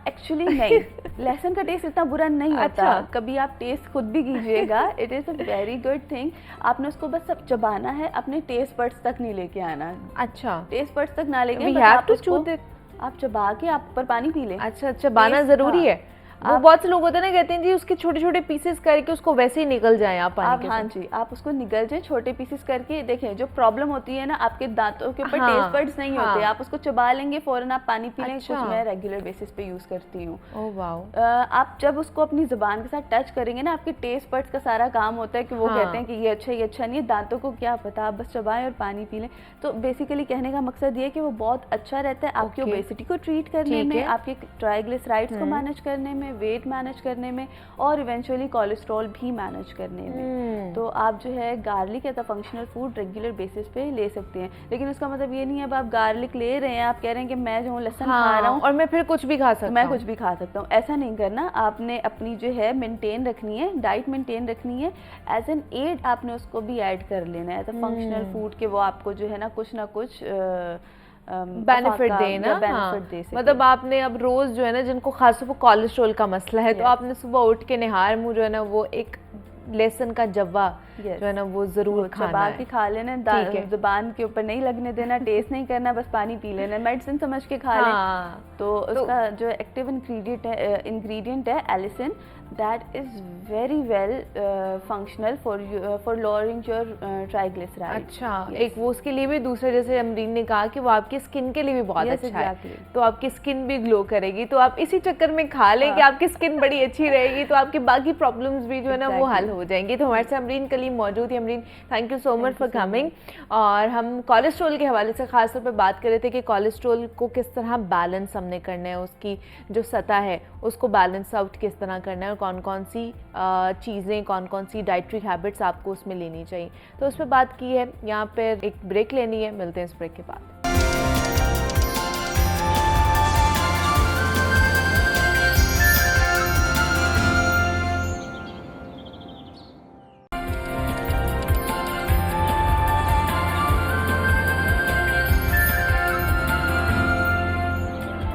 एक्चुअली नहीं। लहसुन का टेस्ट इतना बुरा नहीं होता, कभी आप टेस्ट खुद भी कीजिएगा, it is a very good thing. आपने उसको बस सब चबाना है, अपने टेस्ट बड्स तक नहीं लेके आना। अच्छा, टेस्ट बड्स तक ना लेके आप चबा के आप पर पानी पी लें। अच्छा, चबाना जरूरी है। वो बहुत से लोग होते हैं ना, कहते हैं जी उसके छोटे छोटे पीसेस करके उसको वैसे ही निकल जाए आप पानी के। हाँ जी, आप उसको निकल जाए छोटे पीसेस करके। देखें जो प्रॉब्लम होती है ना, आपके दांतों के ऊपर टेस्ट बड्स नहीं होते, आप उसको चबा लेंगे फौरन आप पानी पी लें। कुछ मैं रेगुलर बेसिस पे यूज करती हूँ। Oh wow. आप जब उसको अपनी जुबान के साथ टच करेंगे ना, आपके टेस्ट बड्स का सारा काम होता है कि वो कहते हैं कि ये अच्छा नहीं है, दांतों को क्या पता, आप बस चबाएं और पानी पी लें। तो बेसिकली कहने का मकसद ये है कि वो बहुत अच्छा रहता है आपकी ओबेसिटी को ट्रीट करने में, आपके ट्राइग्लिसराइड्स को मैनेज करने में, वेट मैनेज करने में और इवेंचुअली कोलेस्ट्रॉल भी मैनेज करने में। तो आप जो है garlic as a functional food regular basis पे ले सकते हैं। लेकिन उसका मतलब ये नहीं है अब आप गार्लिक ले रहे हैं, आप कह रहे हैं कि मैं जो लहसुन खा रहा हूँ और मैं फिर कुछ भी खा सकता हूँ, ऐसा नहीं करना। आपने अपनी जो है मेंटेन रखनी है, डाइट मेंटेन रखनी है। एज एन एड आपने उसको भी ऐड कर लेना है एज अ फंक्शनल फूड के वो आपको जो है ना कुछ बेनिफिट देना। मतलब आपने अब रोज जो है ना, जिनको खासतौर पर कोलेस्ट्रॉल का मसला है, तो आपने सुबह उठ के निहार मुंह जो है ना वो एक लहसुन का जव्वा जो है ना वो जरूर खाना है, खा लेना, जुबान के ऊपर नहीं लगने देना, टेस्ट नहीं करना, बस पानी पी लेना, मेडिसिन समझ के खा लें। तो उसका जो एक्टिव इंग्रेडिएंट है allicin, that is very well functional for lowering your triglycerides। अच्छा, एक वो उसके लिए भी, दूसरा जैसे अमरीन ने कहा कि वो आपकी स्किन के लिए भी बहुत अच्छा है, तो आपकी स्किन भी ग्लो करेगी। तो आप इसी चक्कर में खा लें कि आपकी स्किन बड़ी अच्छी रहेगी, तो आपकी बाकी प्रॉब्लम्स भी जो है ना वो हल हो जाएंगी। तो हमारे साथ अमरीन कलीम मौजूद है। Amreen, thank you so much for coming. और हम कोलेस्ट्रॉल के हवाले से खासतौर पर बात कर रहे थे कि कोलेस्ट्रॉल को किस तरह बैलेंस हमने करना है, उसकी जो सतह है उसको बैलेंस आउट किस तरह करना है, कौन कौन सी चीज़ें, कौन कौन सी डाइटरी हैबिट्स आपको उसमें लेनी चाहिए, तो उस पर बात की है। यहाँ पर एक ब्रेक लेनी है, मिलते हैं इस ब्रेक के बाद।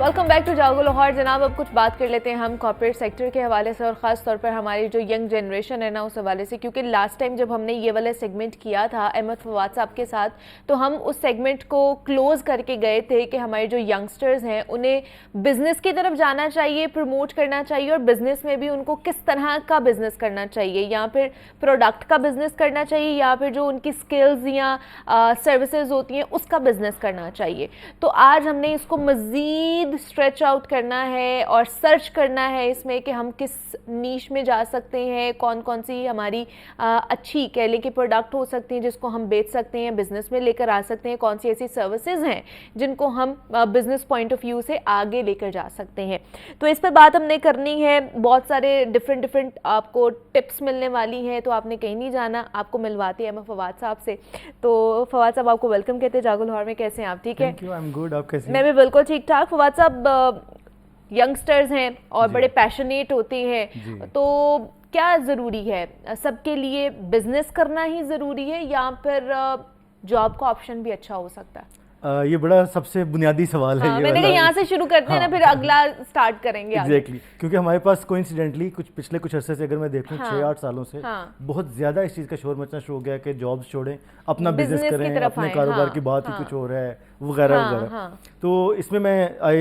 वेलकम बैक टू जागो लाहौर। जनाब, अब कुछ बात कर लेते हैं हम कॉर्पोरेट सेक्टर के हवाले से और ख़ास तौर पर हमारी जो यंग जनरेशन है ना उस हवाले से, क्योंकि लास्ट टाइम जब हमने ये वाला सेगमेंट किया था अहमद फवाद साहब के साथ, तो हम उस सेगमेंट को क्लोज़ करके गए थे कि हमारे जो यंगस्टर्स हैं उन्हें बिज़नेस की तरफ जाना चाहिए, प्रमोट करना चाहिए, और बिज़नेस में भी उनको किस तरह का बिज़नेस करना चाहिए, या फिर प्रोडक्ट का बिज़नेस करना चाहिए, या फिर जो उनकी स्किल्स या सर्विसेज होती हैं उसका बिज़नेस करना चाहिए। तो आज हमने इसको मज़ीद स्ट्रेच आउट करना है और सर्च करना है इसमें कि हम किस नीश में जा सकते हैं, कौन कौन सी हमारी अच्छी कह लें कि प्रोडक्ट हो सकती हैं जिसको हम बेच सकते हैं, बिजनेस में लेकर आ सकते हैं, कौन सी ऐसी सर्विसेज हैं जिनको हम बिजनेस पॉइंट ऑफ व्यू से आगे लेकर जा सकते हैं। तो इस पर बात हमने करनी है। बहुत सारे डिफरेंट आपको टिप्स मिलने वाली हैं, तो आपने कहीं नहीं जाना, आपको मिलवाती है मैं फवाद साहब से। तो फवाद साहब, आपको वेलकम कहते हैं जागो लाहौर में। कैसे हैं आप? ठीक है, thank you, I am good. आप कैसे हैं? मैं भी बिल्कुल ठीक ठाक। फवाद साहब यंगस्टर्स हैं और बड़े पैशनेट होते हैं, तो क्या ज़रूरी है सबके लिए बिजनेस करना ही ज़रूरी है, या फिर जॉब का ऑप्शन भी अच्छा हो सकता है? ये बड़ा सबसे बुनियादी सवाल है। ये मैंने कहा यहाँ से शुरू करते हैं ना, फिर अगला स्टार्ट करेंगे आगे। एग्जैक्टली, क्योंकि हमारे पास कोइंसिडेंटली पिछले कुछ अरसे से अगर मैं देखूं 6-8 सालों से बहुत ज्यादा इस चीज़ का शोर मचना शुरू हो गया कि जॉब्स छोड़ें, अपना बिजनेस करें, अपने कारोबार की बात ही कुछ हो रहा है वगैरह वगैरह। तो इसमें मैं I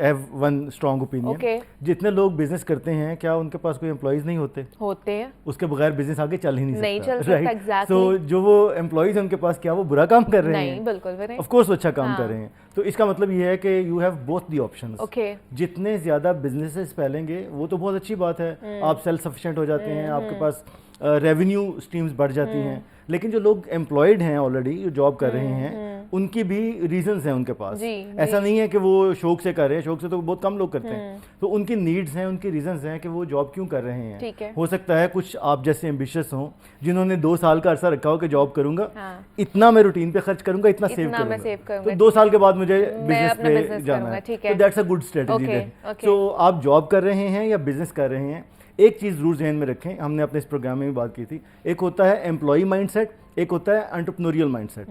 have one strong opinion, जितने लोग बिजनेस करते हैं क्या उनके पास कोई एम्प्लॉइज नहीं होते हैं? उसके बगैर बिजनेस आगे चल ही नहीं सकता, राइट? तो जो वो एम्प्लॉइज हैं उनके पास क्या वो बुरा काम कर रहे हैं? बिल्कुल भी नहीं, ऑफ कोर्स वो अच्छा काम कर रहे हैं। तो इसका मतलब ये है कि you have both the options. जितने ज्यादा बिजनेसेस फैलेंगे वो तो बहुत अच्छी बात है, आप सेल्फ सफिशिएंट हो जाते हैं, आपके पास रेवेन्यू स्ट्रीम्स बढ़ जाती हैं। लेकिन जो लोग एम्प्लॉयड हैं ऑलरेडी, जो जॉब कर रहे हैं, उनकी भी रीजंस हैं उनके पास। ऐसा नहीं है कि वो शौक से कर रहे हैं, शौक से तो बहुत कम लोग करते हैं। तो उनकी नीड्स हैं, उनकी रीजंस हैं कि वो जॉब क्यों कर रहे हैं। हो सकता है कुछ आप जैसे एम्बिशियस हों, जिन्होंने 2 साल का अरसा रखा हो कि जॉब करूंगा, इतना मैं रूटीन पे खर्च करूंगा, इतना सेव करूंगा, तो 2 साल के बाद मुझे बिजनेस पे जाना है, तो दैट्स अ गुड स्ट्रेटजी। तो आप जॉब कर रहे हैं या बिजनेस कर रहे हैं, एक चीज़ जरूर जहन में रखें, हमने अपने इस प्रोग्राम में भी बात की थी, एक होता है एम्प्लॉय माइंडसेट, एक होता है एंटरप्रेन्योरियल माइंडसेट।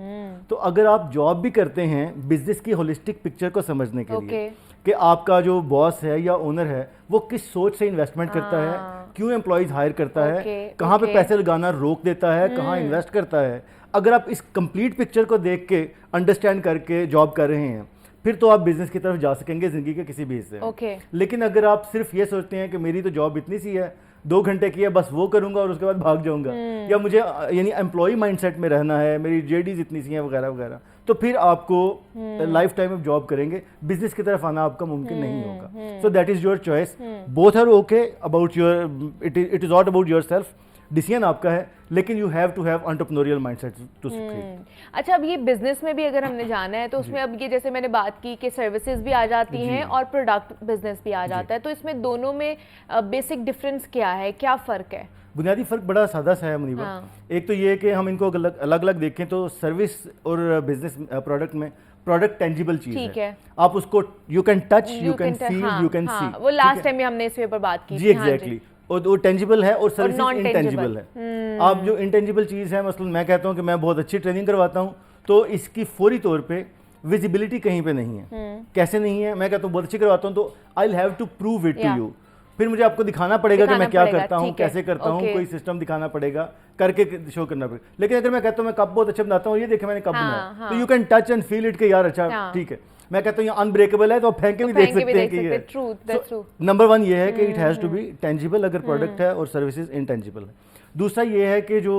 तो अगर आप जॉब भी करते हैं बिजनेस की होलिस्टिक पिक्चर को समझने के लिए कि आपका जो बॉस है या ओनर है वो किस सोच से इन्वेस्टमेंट करता है, क्यों एम्प्लॉयज हायर करता है, कहाँ पे पैसे लगाना रोक देता है, कहाँ इन्वेस्ट करता है, अगर आप इस कंप्लीट पिक्चर को देख के अंडरस्टैंड करके जॉब कर रहे हैं, फिर तो आप बिजनेस की तरफ जा सकेंगे जिंदगी के किसी भी हिस्से। लेकिन अगर आप सिर्फ ये सोचते हैं कि मेरी तो जॉब इतनी सी है, 2 घंटे की है, बस वो करूंगा और उसके बाद भाग जाऊंगा, या मुझे यानी एम्प्लॉय माइंडसेट में रहना है, मेरी जेडीज इतनी सी हैं वगैरह वगैरह, तो फिर आपको लाइफ टाइम में जॉब करेंगे, बिजनेस की तरफ आना आपका मुमकिन नहीं होगा। So that is your choice, both are okay about your, it is not about yourself, decision आपका है, लेकिन you have to have entrepreneurial mindset to succeed. अच्छा, अब ये बिजनेस में भी अगर हमने जाना है तो उसमें अब ये जैसे मैंने बात की कि सर्विसेज भी आ जाती हैं और प्रोडक्ट बिजनेस भी आ जाता है, तो इसमें दोनों में बेसिक डिफरेंस क्या है, क्या फ़र्क है? बुनियादी फ़र्क बड़ा सादा सा है मुनीबा। एक तो ये है कि हम इनको अलग अलग देखें तो सर्विस और बिजनेस प्रोडक्ट में प्रोडक्ट टेंजिबल चीज है, आप उसको you can touch, you can feel, you can see. वो लास्ट टाइम भी हमने इस पर बात की जी, एग्जैक्टली। और वो टेंजिबल है और सर्विस इनटेंजिबल है। आप जो इनटेंजिबल चीज़ है, मसलन मैं कहता हूँ कि मैं बहुत अच्छी ट्रेनिंग करवाता हूँ, तो इसकी फौरी तौर पे विजिबिलिटी कहीं पे नहीं है। कैसे नहीं है? मैं कहता हूँ बहुत अच्छी करवाता हूँ तो I will have to prove it to you, फिर मुझे आपको दिखाना पड़ेगा कि मैं क्या करता हूँ, कैसे करता हूँ, कोई सिस्टम दिखाना पड़ेगा, करके शो करना पड़ेगा। लेकिन अगर मैं कहता हूँ मैं कप बहुत अच्छा बनाता हूँ, ये देखे मैंने कप बनाया, तो you can touch and feel it के यार अच्छा ठीक है। मैं कहता हूँ ये अनब्रेकेबल है तो आप फेंक के भी देख सकते हैं कि ये नंबर 1 ये है कि it has to be tangible अगर प्रोडक्ट है और सर्विसेज इनटेंजिबल है। दूसरा ये है कि जो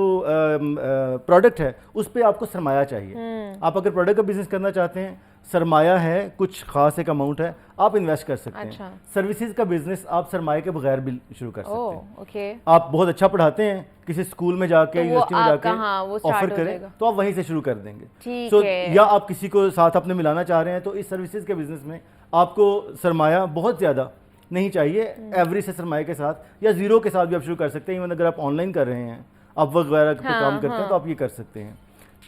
प्रोडक्ट है उस पर आपको सरमाया चाहिए। आप अगर प्रोडक्ट का बिजनेस करना चाहते हैं, सरमाया है, कुछ खास एक अमाउंट है, आप इन्वेस्ट कर सकते हैं। सर्विसेज का बिजनेस आप सरमाए के बगैर भी शुरू कर सकते हैं। आप बहुत अच्छा पढ़ाते हैं, किसी स्कूल में जाके, यूनिवर्सिटी में जाके ऑफर करें तो आप वहीं से शुरू कर देंगे। सो या आप किसी को साथ अपने मिलाना चाह रहे हैं तो इस सर्विसेज के बिजनेस में आपको सरमाया बहुत ज़्यादा नहीं चाहिए, एवरेज से सरमाए के साथ या जीरो के साथ भी आप शुरू कर सकते हैं। इवन अगर आप ऑनलाइन कर रहे हैं, आप वर्क वगैरह पे काम करते हैं तो आप ये कर सकते हैं।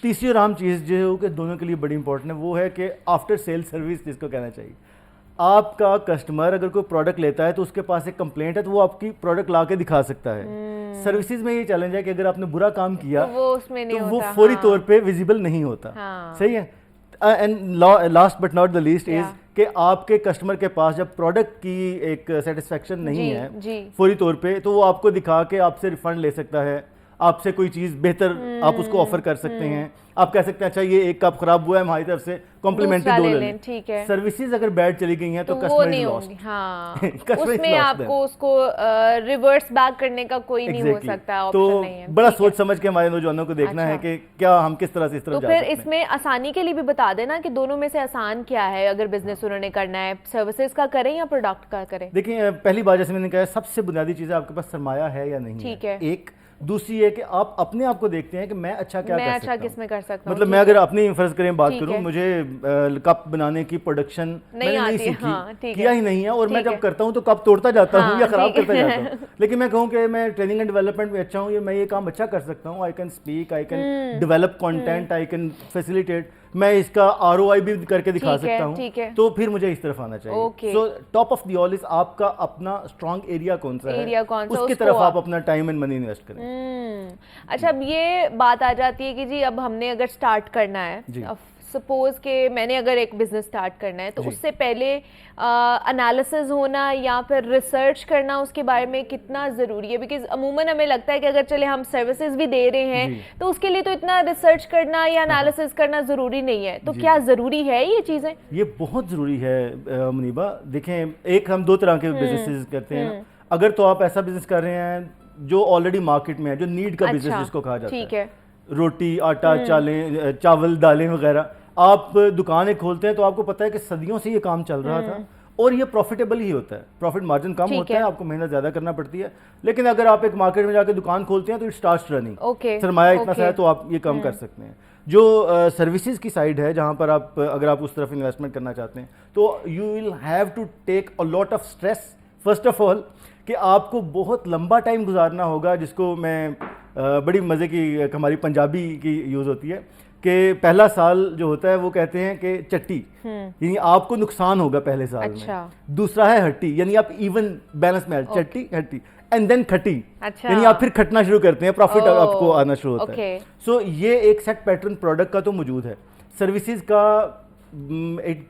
तीसरी और आम चीज़ जो कि दोनों के लिए बड़ी इंपॉर्टेंट है वो है कि आफ्टर सेल सर्विस जिसको कहना चाहिए। आपका कस्टमर अगर कोई प्रोडक्ट लेता है तो उसके पास एक कंप्लेंट है तो वो आपकी प्रोडक्ट ला के दिखा सकता है। सर्विसेज में ये चैलेंज है कि अगर आपने बुरा काम किया तो वो फौरी तौर पे विजिबल नहीं होता। सही है। And last but not the least is कि आपके कस्टमर के पास जब प्रोडक्ट की एक सेटिस्फेक्शन नहीं है फौरी तौर पे, तो वो आपको दिखा के आपसे रिफंड ले सकता है, आपसे कोई चीज बेहतर आप उसको ऑफर कर सकते हैं। आप कह सकते हैं अच्छा ये एक कप खराब हुआ है, हमारी तरफ से कॉम्प्लीमेंट्री 2 ले लें। ठीक है। सर्विसेज अगर बैड चली गई हैं तो कस्टमर इज लॉस्ट। हाँ। उसमें आपको उसको रिवर्स बैक करने का कोई नहीं हो सकता, ऑप्शन नहीं है। बड़ा सोच समझ के हमारे नौजवानों को देखना है कि क्या हम किस तरह से इस तरफ जा सकते हैं। तो फिर इसमें आसानी के लिए भी बता देना कि दोनों में से आसान क्या है अगर बिजनेस उन्होंने करना है, सर्विसेज का करें या प्रोडक्ट का करें। देखिए पहली बात जैसे मैंने कहा सबसे बुनियादी चीज है आपके पास सरमाया है या नहीं। ठीक है। एक दूसरी है कि आप अपने आप को देखते हैं कि मैं अच्छा क्या कर सकता हूं। किस में कर सकता हूं। मतलब मैं अगर अपनी फर्ज करें बात करूं, मुझे कप बनाने की प्रोडक्शन मैंने नहीं सीखी, किया ही नहीं है, और मैं जब करता हूं तो कप तोड़ता जाता हूं या खराब करता जाता हूं। लेकिन मैं कहूं कि मैं ट्रेनिंग एंड डेवलपमेंट में अच्छा हूं, मैं ये काम अच्छा कर सकता हूं, I can speak, I can develop content, I can facilitate, मैं इसका ROI भी करके दिखा सकता हूं, तो फिर मुझे इस तरफ आना चाहिए। So top of the all is आपका अपना स्ट्रॉन्ग एरिया कौन सा है, उसकी तरफ आप अपना टाइम एंड मनी इन्वेस्ट करें। अच्छा, अब ये बात आ जाती है कि जी अब हमने अगर स्टार्ट करना है, सपोज के मैंने अगर एक बिजनेस स्टार्ट करना है तो उससे पहले एनालिसिस होना या फिर रिसर्च करना उसके बारे में कितना ज़रूरी है? बिकॉज अमूमन हमें लगता है कि अगर चले हम सर्विसेज भी दे रहे हैं तो उसके लिए तो इतना रिसर्च करना या एनालिसिस करना ज़रूरी नहीं है, तो क्या ज़रूरी है ये चीज़ें? ये बहुत ज़रूरी है मुनीबा। देखें, एक हम दो तरह के बिजनेसेस करते हैं। अगर तो आप ऐसा बिजनेस कर रहे हैं जो ऑलरेडी मार्केट में है, जो नीड का बिजनेस जिसको कहा जाता है, ठीक है, रोटी आटा चावल दालें वगैरह, आप दुकानें खोलते हैं तो आपको पता है कि सदियों से ये काम चल रहा था और ये प्रॉफिटेबल ही होता है, प्रॉफिट मार्जिन कम होता है, आपको मेहनत ज़्यादा करना पड़ती है। लेकिन अगर आप एक मार्केट में जाकर दुकान खोलते हैं तो इट स्टार्ट्स रनिंग, सरमाया इतना सा है तो आप ये कम कर सकते हैं। जो सर्विसेज की साइड है, जहाँ पर आप अगर आप उस तरफ इन्वेस्टमेंट करना चाहते हैं तो you will have to take a lot of stress first of all, कि आपको बहुत लंबा टाइम गुजारना होगा, जिसको मैं बड़ी मज़े की हमारी पंजाबी की यूज़ होती है कि पहला साल जो होता है वो कहते हैं कि चट्टी, यानी आपको नुकसान होगा पहले साल में। दूसरा है हट्टी, यानी आप इवन बैलेंस में चट्टी हट्टी, एंड देन खट्टी, यानी आप फिर खटना शुरू करते हैं, प्रॉफिट आपको आना शुरू होता है। सो ये एक सेट पैटर्न प्रोडक्ट का तो मौजूद है। सर्विसेज का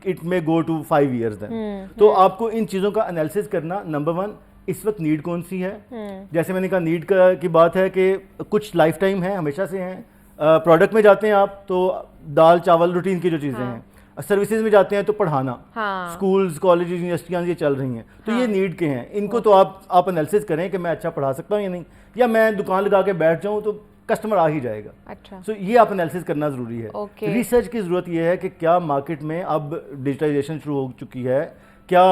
it may go to 5 years then. तो आपको इन चीज़ों का एनालिसिस करना, नंबर 1 इस वक्त नीड कौन सी है। जैसे मैंने कहा, नीड की बात है कि कुछ लाइफ टाइम है, हमेशा से हैं। प्रोडक्ट में जाते हैं आप तो दाल चावल रूटीन की जो चीज़ें हैं, सर्विसेज में जाते हैं तो पढ़ाना, स्कूल्स कॉलेजेस यूनिवर्सिटियाँ ये चल रही हैं, तो ये नीड के हैं। इनको तो आप एनालिसिस करें कि मैं अच्छा पढ़ा सकता हूँ या नहीं, या मैं दुकान लगा के बैठ जाऊँ तो कस्टमर आ ही जाएगा। अच्छा, सो ये आप एनालिसिस करना ज़रूरी है। रिसर्च की ज़रूरत ये है कि क्या मार्केट में अब डिजिटाइजेशन शुरू हो चुकी है, क्या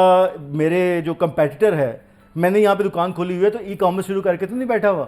मेरे जो कंपेटिटर है, मैंने यहाँ पे दुकान खोली हुई है तो ई कॉमर्स शुरू करके तो नहीं बैठा हुआ,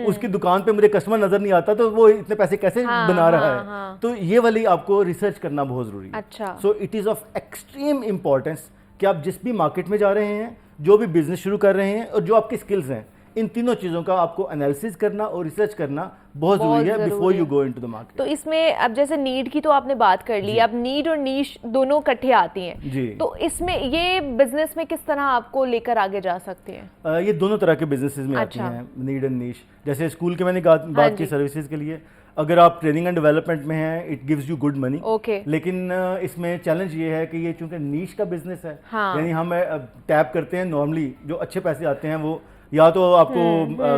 उसकी दुकान पे मुझे कस्टमर नजर नहीं आता तो वो इतने पैसे कैसे बना रहा है। तो ये वाली आपको रिसर्च करना बहुत जरूरी है। अच्छा, so it is of extreme importance कि आप जिस भी मार्केट में जा रहे हैं, जो भी बिजनेस शुरू कर रहे हैं और जो आपकी स्किल्स हैं, इन तीनों चीज़ों का आपको एनालिसिस करना और रिसर्च करना बहुत ज़रूरी है before you go into the market. तो इसमें अब जैसे नीड की तो आपने बात कर ली, अब नीड और नीश दोनों इकट्ठे आती हैं जी। तो इसमें ये बिजनेस में किस तरह आपको लेकर आगे जा सकते हैं? ये दोनों तरह के बिजनेसेस में आती हैं, नीड एंड नीश। जैसे स्कूल के मैंने बात की सर्विसेज के लिए, अगर आप ट्रेनिंग एंड डेवलपमेंट में हैं, it gives you good money. लेकिन इसमें चैलेंज ये है कि ये चूंकि नीश का बिजनेस है, यानी हम टैप करते हैं, नॉर्मली जो अच्छे पैसे आते हैं वो या तो आपको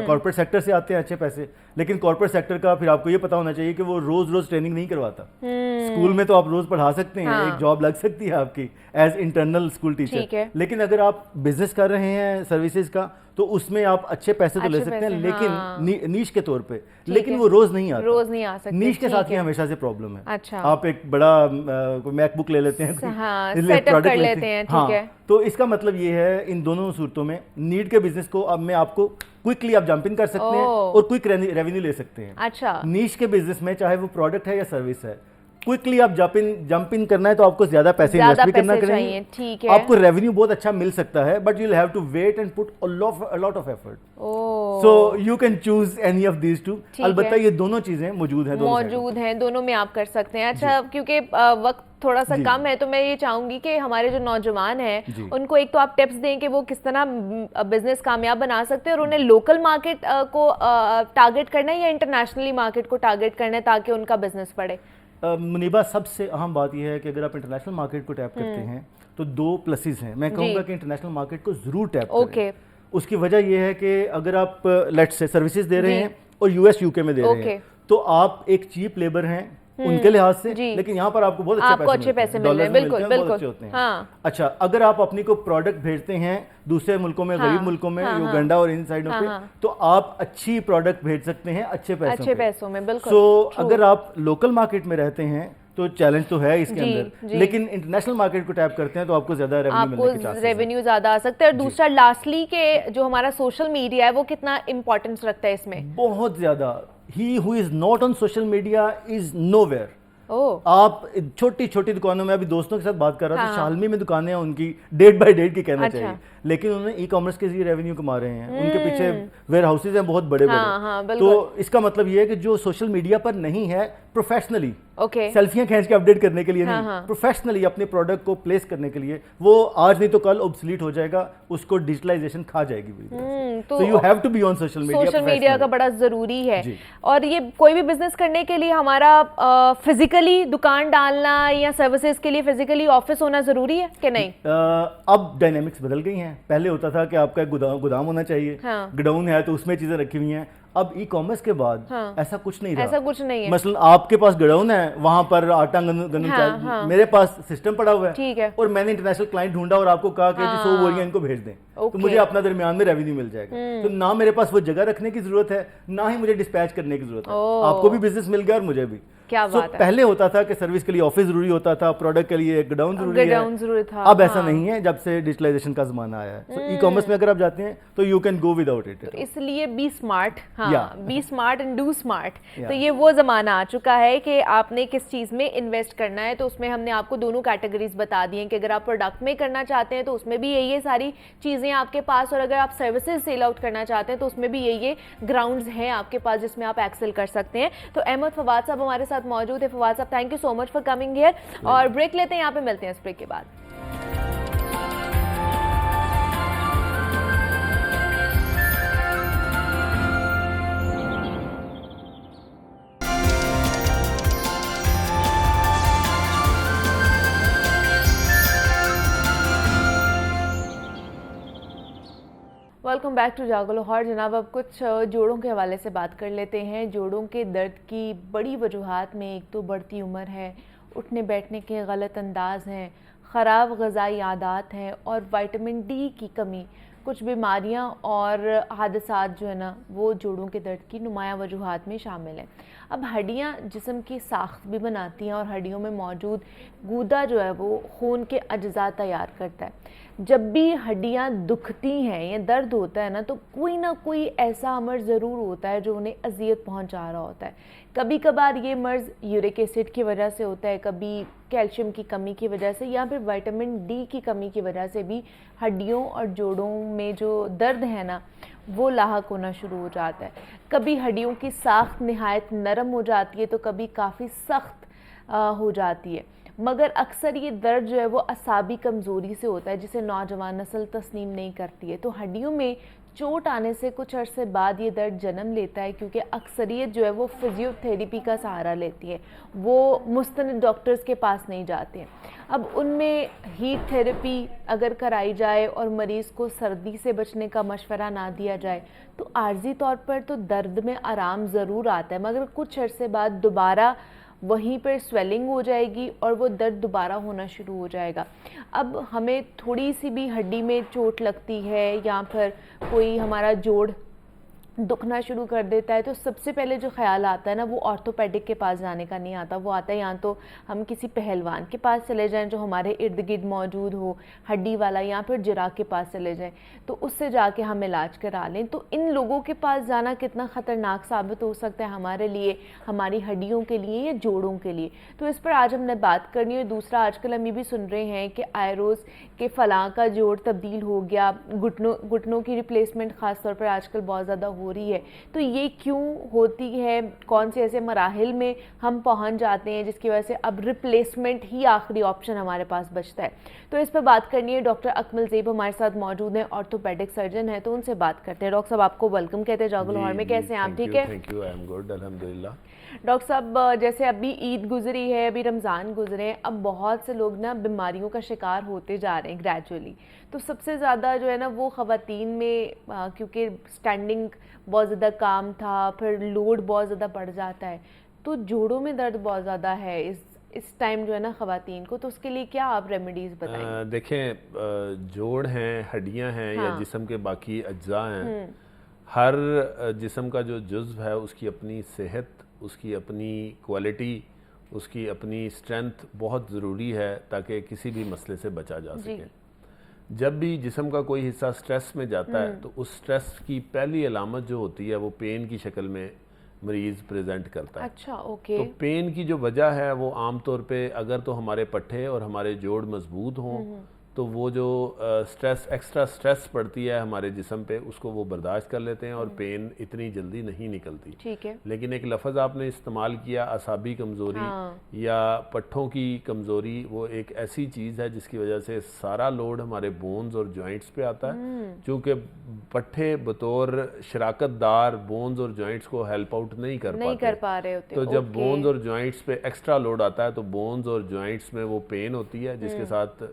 कॉर्पोरेट सेक्टर से आते हैं अच्छे पैसे, लेकिन कॉर्पोरेट सेक्टर का फिर आपको ये पता होना चाहिए कि वो रोज रोज ट्रेनिंग नहीं करवाता। स्कूल में तो आप रोज पढ़ा सकते हैं, एक जॉब लग सकती है आपकी एज इंटरनल स्कूल टीचर, लेकिन अगर आप बिजनेस कर रहे हैं सर्विसेज का तो उसमें आप अच्छे पैसे तो ले सकते हैं, लेकिन नीश के तौर पे, लेकिन वो रोज नहीं आ सकते। नीश के साथ ही हमेशा से प्रॉब्लम है। आप एक बड़ा मैकबुक ले लेते हैं, सेटअप कर लेते हैं, ठीक है। तो इसका मतलब ये है, इन दोनों सूरतों में नीड के बिजनेस को अब मैं आपको क्विकली आप जंप इन कर सकते हैं और क्विक रेवेन्यू ले सकते हैं। अच्छा, नीश के बिजनेस में चाहे वो प्रोडक्ट है या सर्विस है, क्विकली आप जंप इन करना है तो आपको ज्यादा पैसे इन्वेस्ट भी करना चाहिए, ठीक है। आपको रेवेन्यू बहुत अच्छा मिल सकता है, but you will have to wait and put a lot of effort. So you can choose any of these two. अलबत्ता ये दोनों चीजें मौजूद हैं, दोनों में आप कर सकते हैं। अच्छा, क्योंकि वक्त थोड़ा सा कम है तो मैं ये चाहूंगी कि हमारे जो नौजवान हैं उनको एक तो आप टिप्स दें कि वो किस तरह बिजनेस कामयाब बना सकते हैं, और उन्हें लोकल मार्केट को टारगेट करना है या इंटरनेशनली मार्केट को टारगेट करना है ताकि उनका बिजनेस बढ़े। मुनीबा, सबसे अहम बात यह है कि अगर आप इंटरनेशनल मार्केट को टैप करते हैं तो 2 प्लसेस हैं। मैं कहूँगा कि इंटरनेशनल मार्केट को जरूर टैप करें। उसकी वजह यह है कि अगर आप लेट्स से सर्विसेज दे रहे हैं और यूएस यूके में दे रहे हैं तो आप एक चीप लेबर हैं उनके लिहाज से, लेकिन यहाँ पर आपको बहुत अच्छे पैसे मिल रहे हैं, बिल्कुल अच्छे होते हैं। अच्छा, अगर आप अपनी को प्रोडक्ट भेजते हैं दूसरे मुल्कों में, गरीब मुल्कों में, युगांडा और इन साइडों पे, तो आप अच्छी प्रोडक्ट भेज सकते हैं अच्छे पैसों में, बिल्कुल। सो अगर आप लोकल मार्केट में रहते हैं तो चैलेंज तो है इसके अंदर, लेकिन इंटरनेशनल मार्केट को टैप करते हैं तो आपको ज्यादा रेवेन्यू ज्यादा आ सकता है। और दूसरा, लास्टली के जो हमारा सोशल मीडिया है वो कितना इंपॉर्टेंस रखता है इसमें? बहुत ज्यादा। He who is not on social media is nowhere. आप छोटी छोटी दुकानों में, अभी दोस्तों के साथ बात कर रहा था, शालमी में दुकानें हैं उनकी, डेट बाय डेट की कहना चाहिए, लेकिन उन्होंने ई कॉमर्स के जरिए रेवेन्यू कमा रहे हैं, उनके पीछे वेयर हाउसेज हैं बहुत बड़े हाँ, बड़े। तो इसका मतलब ये है कि जो सोशल मीडिया पर नहीं है, प्रोफेशनली सेल्फियां खींच के अपडेट करने के लिए नहीं, प्रोफेशनली अपने प्रोडक्ट को प्लेस करने के लिए, वो आज नहीं तो कल ऑब्सोलीट हो जाएगा, उसको डिजिटलाइजेशन खा जाएगी। तो you have to be on social media. Social media का बड़ा जरूरी है। और ये कोई भी बिजनेस करने के लिए हमारा फिजिकली दुकान डालना या सर्विसेज के लिए फिजिकली ऑफिस होना जरूरी है कि नहीं? अब डायनेमिक्स बदल गई हैं। पहले होता था कि आपका एक गोदाम होना चाहिए, गोडाउन है तो उसमें चीजें रखी हुई हैं। अब ई कॉमर्स के बाद ऐसा कुछ नहीं रहा। ऐसा कुछ नहीं है। मसलन आपके पास गोडाउन है, वहां पर आटा गंदम चाहिए, मेरे पास सिस्टम पड़ा हुआ है, ठीक है, और मैंने इंटरनेशनल क्लाइंट ढूंढा और आपको कहा कि 100 बोरियां इनको भेज दें, तो मुझे अपना दरमियान में रेवेन्यू मिल जाएगा। तो ना मेरे पास वो जगह रखने की जरूरत है, ना ही मुझे डिस्पैच करने की जरूरत है। आपको भी बिजनेस मिल गया और मुझे भी। क्या बात है। पहले होता था कि सर्विस के लिए ऑफिस जरूरी होता था, प्रोडक्ट के लिए गोडाउन जरूरी था। अब ऐसा नहीं है जब से डिजिटलाइजेशन का जमाना आया है। ई कॉमर्स में अगर आप जाते हैं तो you can go without it. इसलिए be smart, be smart and do smart. तो ये वो जमाना आ चुका है कि आपने किस चीज में इन्वेस्ट करना है। तो उसमें हमने आपको दोनों कैटेगरीज बता दी हैं कि अगर आप प्रोडक्ट में करना चाहते हैं तो उसमें भी यही सारी चीजें आपके पास, और अगर आप सर्विसेज सेल आउट करना चाहते हैं तो उसमें भी यही ग्राउंड्स हैं आपके पास जिसमें आप एक्सेल कर सकते हैं। तो अहमद फवाद साहब हमारे साथ मौजूद है। फवाद साहब, thank you so much for coming here. और ब्रेक लेते हैं, यहाँ पे मिलते हैं इस ब्रेक के बाद। वेलकम बैक टू जागो लाहौर। जनाब, अब कुछ जोड़ों के हवाले से बात कर लेते हैं। जोड़ों के दर्द की बड़ी वजूहात में एक तो बढ़ती उम्र है, उठने बैठने के गलत अंदाज हैं, ख़राब ग़िज़ाई आदत हैं और विटामिन डी की कमी। कुछ बीमारियां और हादसात जो है ना वो जोड़ों के दर्द की नुमाया वजूहात में शामिल हैं। अब हड्डियां जिस्म की साख्त भी बनाती हैं और हड्डियों में मौजूद गूदा जो है वो खून के अज्जा तैयार करता है। जब भी हड्डियां दुखती हैं या दर्द होता है ना तो कोई ना कोई ऐसा मर्ज़ ज़रूर होता है जो उन्हें अजियत पहुंचा रहा होता है। कभी कभार ये मर्ज़ यूरिक एसिड की वजह से होता है, कभी कैल्शियम की कमी की वजह से, या फिर विटामिन डी की कमी की वजह से भी हड्डियों और जोड़ों में जो दर्द है ना वो लाहक होना शुरू हो जाता है। कभी हड्डियों की साख्त निहायत नरम हो जाती है तो कभी काफ़ी सख्त हो जाती है, मगर अक्सर ये दर्द जो है वो असाबी कमज़ोरी से होता है जिसे नौजवान नस्ल तस्लीम नहीं करती है। तो हड्डियों में चोट आने से कुछ अरसे बाद ये दर्द जन्म लेता है, क्योंकि अक्सरियत जो है वो फिजियोथेरेपी का सहारा लेती है, वो मुस्तनिद डॉक्टर्स के पास नहीं जाते हैं। अब उनमें हीट थेरेपी अगर कराई जाए और मरीज़ को सर्दी से बचने का मशवरा ना दिया जाए तो आर्जी तौर पर तो दर्द में आराम ज़रूर आता है, मगर कुछ अरसे बाद दोबारा वहीं पर स्वेलिंग हो जाएगी और वो दर्द दोबारा होना शुरू हो जाएगा। अब हमें थोड़ी सी भी हड्डी में चोट लगती है या फिर कोई हमारा जोड़ दुखना शुरू कर देता है तो सबसे पहले जो ख्याल आता है ना वो ऑर्थोपेडिक के पास जाने का नहीं आता, वो आता है या तो हम किसी पहलवान के पास चले जाएं जो हमारे इर्द गिर्द मौजूद हो, हड्डी वाला, या फिर जिराह के पास चले जाएं तो उससे जाके हम इलाज करा लें। तो इन लोगों के पास जाना कितना ख़तरनाक साबित हो सकता है हमारे लिए, हमारी हड्डियों के लिए या जोड़ों के लिए। तो इस पर आज हमने बात करनी है। दूसरा, आजकल हम ये भी सुन रहे हैं कि आयरोज़ के फलां का जोड़ तब्दील हो गया, घुटनों की रिप्लेसमेंट ख़ास तौर पर आजकल बहुत ज़्यादा हो रही है। तो ये क्यों होती है, कौन से ऐसे मराहिल में हम पहुंच जाते हैं जिसकी वजह से अब रिप्लेसमेंट ही आखिरी ऑप्शन हमारे पास बचता है। तो इस पर बात करनी है। डॉक्टर अकमल ज़ेब हमारे साथ मौजूद हैं, ऑर्थोपेडिक सर्जन हैं, तो उनसे बात करते हैं। डॉक्टर साहब, आपको वेलकम कहते हैं जागो लाहौर में। कैसे हैं आप? ठीक है, thank you, I am good, अल्हम्दुलिल्लाह। डॉक्टर साहब, जैसे अभी ईद गुजरी है, अभी रमज़ान गुजरे हैं, अब बहुत से लोग ना बीमारियों का शिकार होते जा रहे हैं ग्रेजुअली। तो सबसे ज़्यादा जो है ना वो ख़वातीन में, क्योंकि स्टैंडिंग बहुत ज़्यादा काम था, फिर लोड बहुत ज़्यादा बढ़ जाता है, तो जोड़ों में दर्द बहुत ज़्यादा है इस टाइम जो है ना ख़वातीन को। तो उसके लिए क्या आप रेमेडीज़ बताएंगे? देखें, जोड़ हैं, हड्डियां हैं, या जिस्म के बाकी अज्जा हैं, हर जिस्म का जो जुज़्व है उसकी अपनी सेहत, उसकी अपनी क्वालिटी, उसकी अपनी स्ट्रेंथ बहुत ज़रूरी है ताकि किसी भी मसले से बचा जा सके। जब भी जिस्म का कोई हिस्सा स्ट्रेस में जाता है तो उस स्ट्रेस की पहली अलामत जो होती है वो पेन की शक्ल में मरीज़ प्रेजेंट करता है। अच्छा, ओके। तो पेन की जो वजह है वो आम तौर पे, अगर तो हमारे पट्टे और हमारे जोड़ मजबूत हों तो वो जो स्ट्रेस एक्स्ट्रा स्ट्रेस पड़ती है हमारे जिस्म पे उसको वो बर्दाश्त कर लेते हैं और पेन इतनी जल्दी नहीं निकलती। ठीक है। लेकिन एक लफ्ज़ आपने इस्तेमाल किया असाबी कमज़ोरी या पट्ठों की कमज़ोरी, वो एक ऐसी चीज़ है जिसकी वजह से सारा लोड हमारे बोन्स और जॉइंट्स पे आता है, क्योंकि पट्ठे बतौर शराकतदार बोन्स और जॉइंट्स को हेल्प आउट नहीं कर पा रहे होते। तो जब बोन्स और जॉइंट्स पे एक्स्ट्रा लोड आता है तो बोन्स और जॉइंट्स में वो पेन होती है, जिसके साथ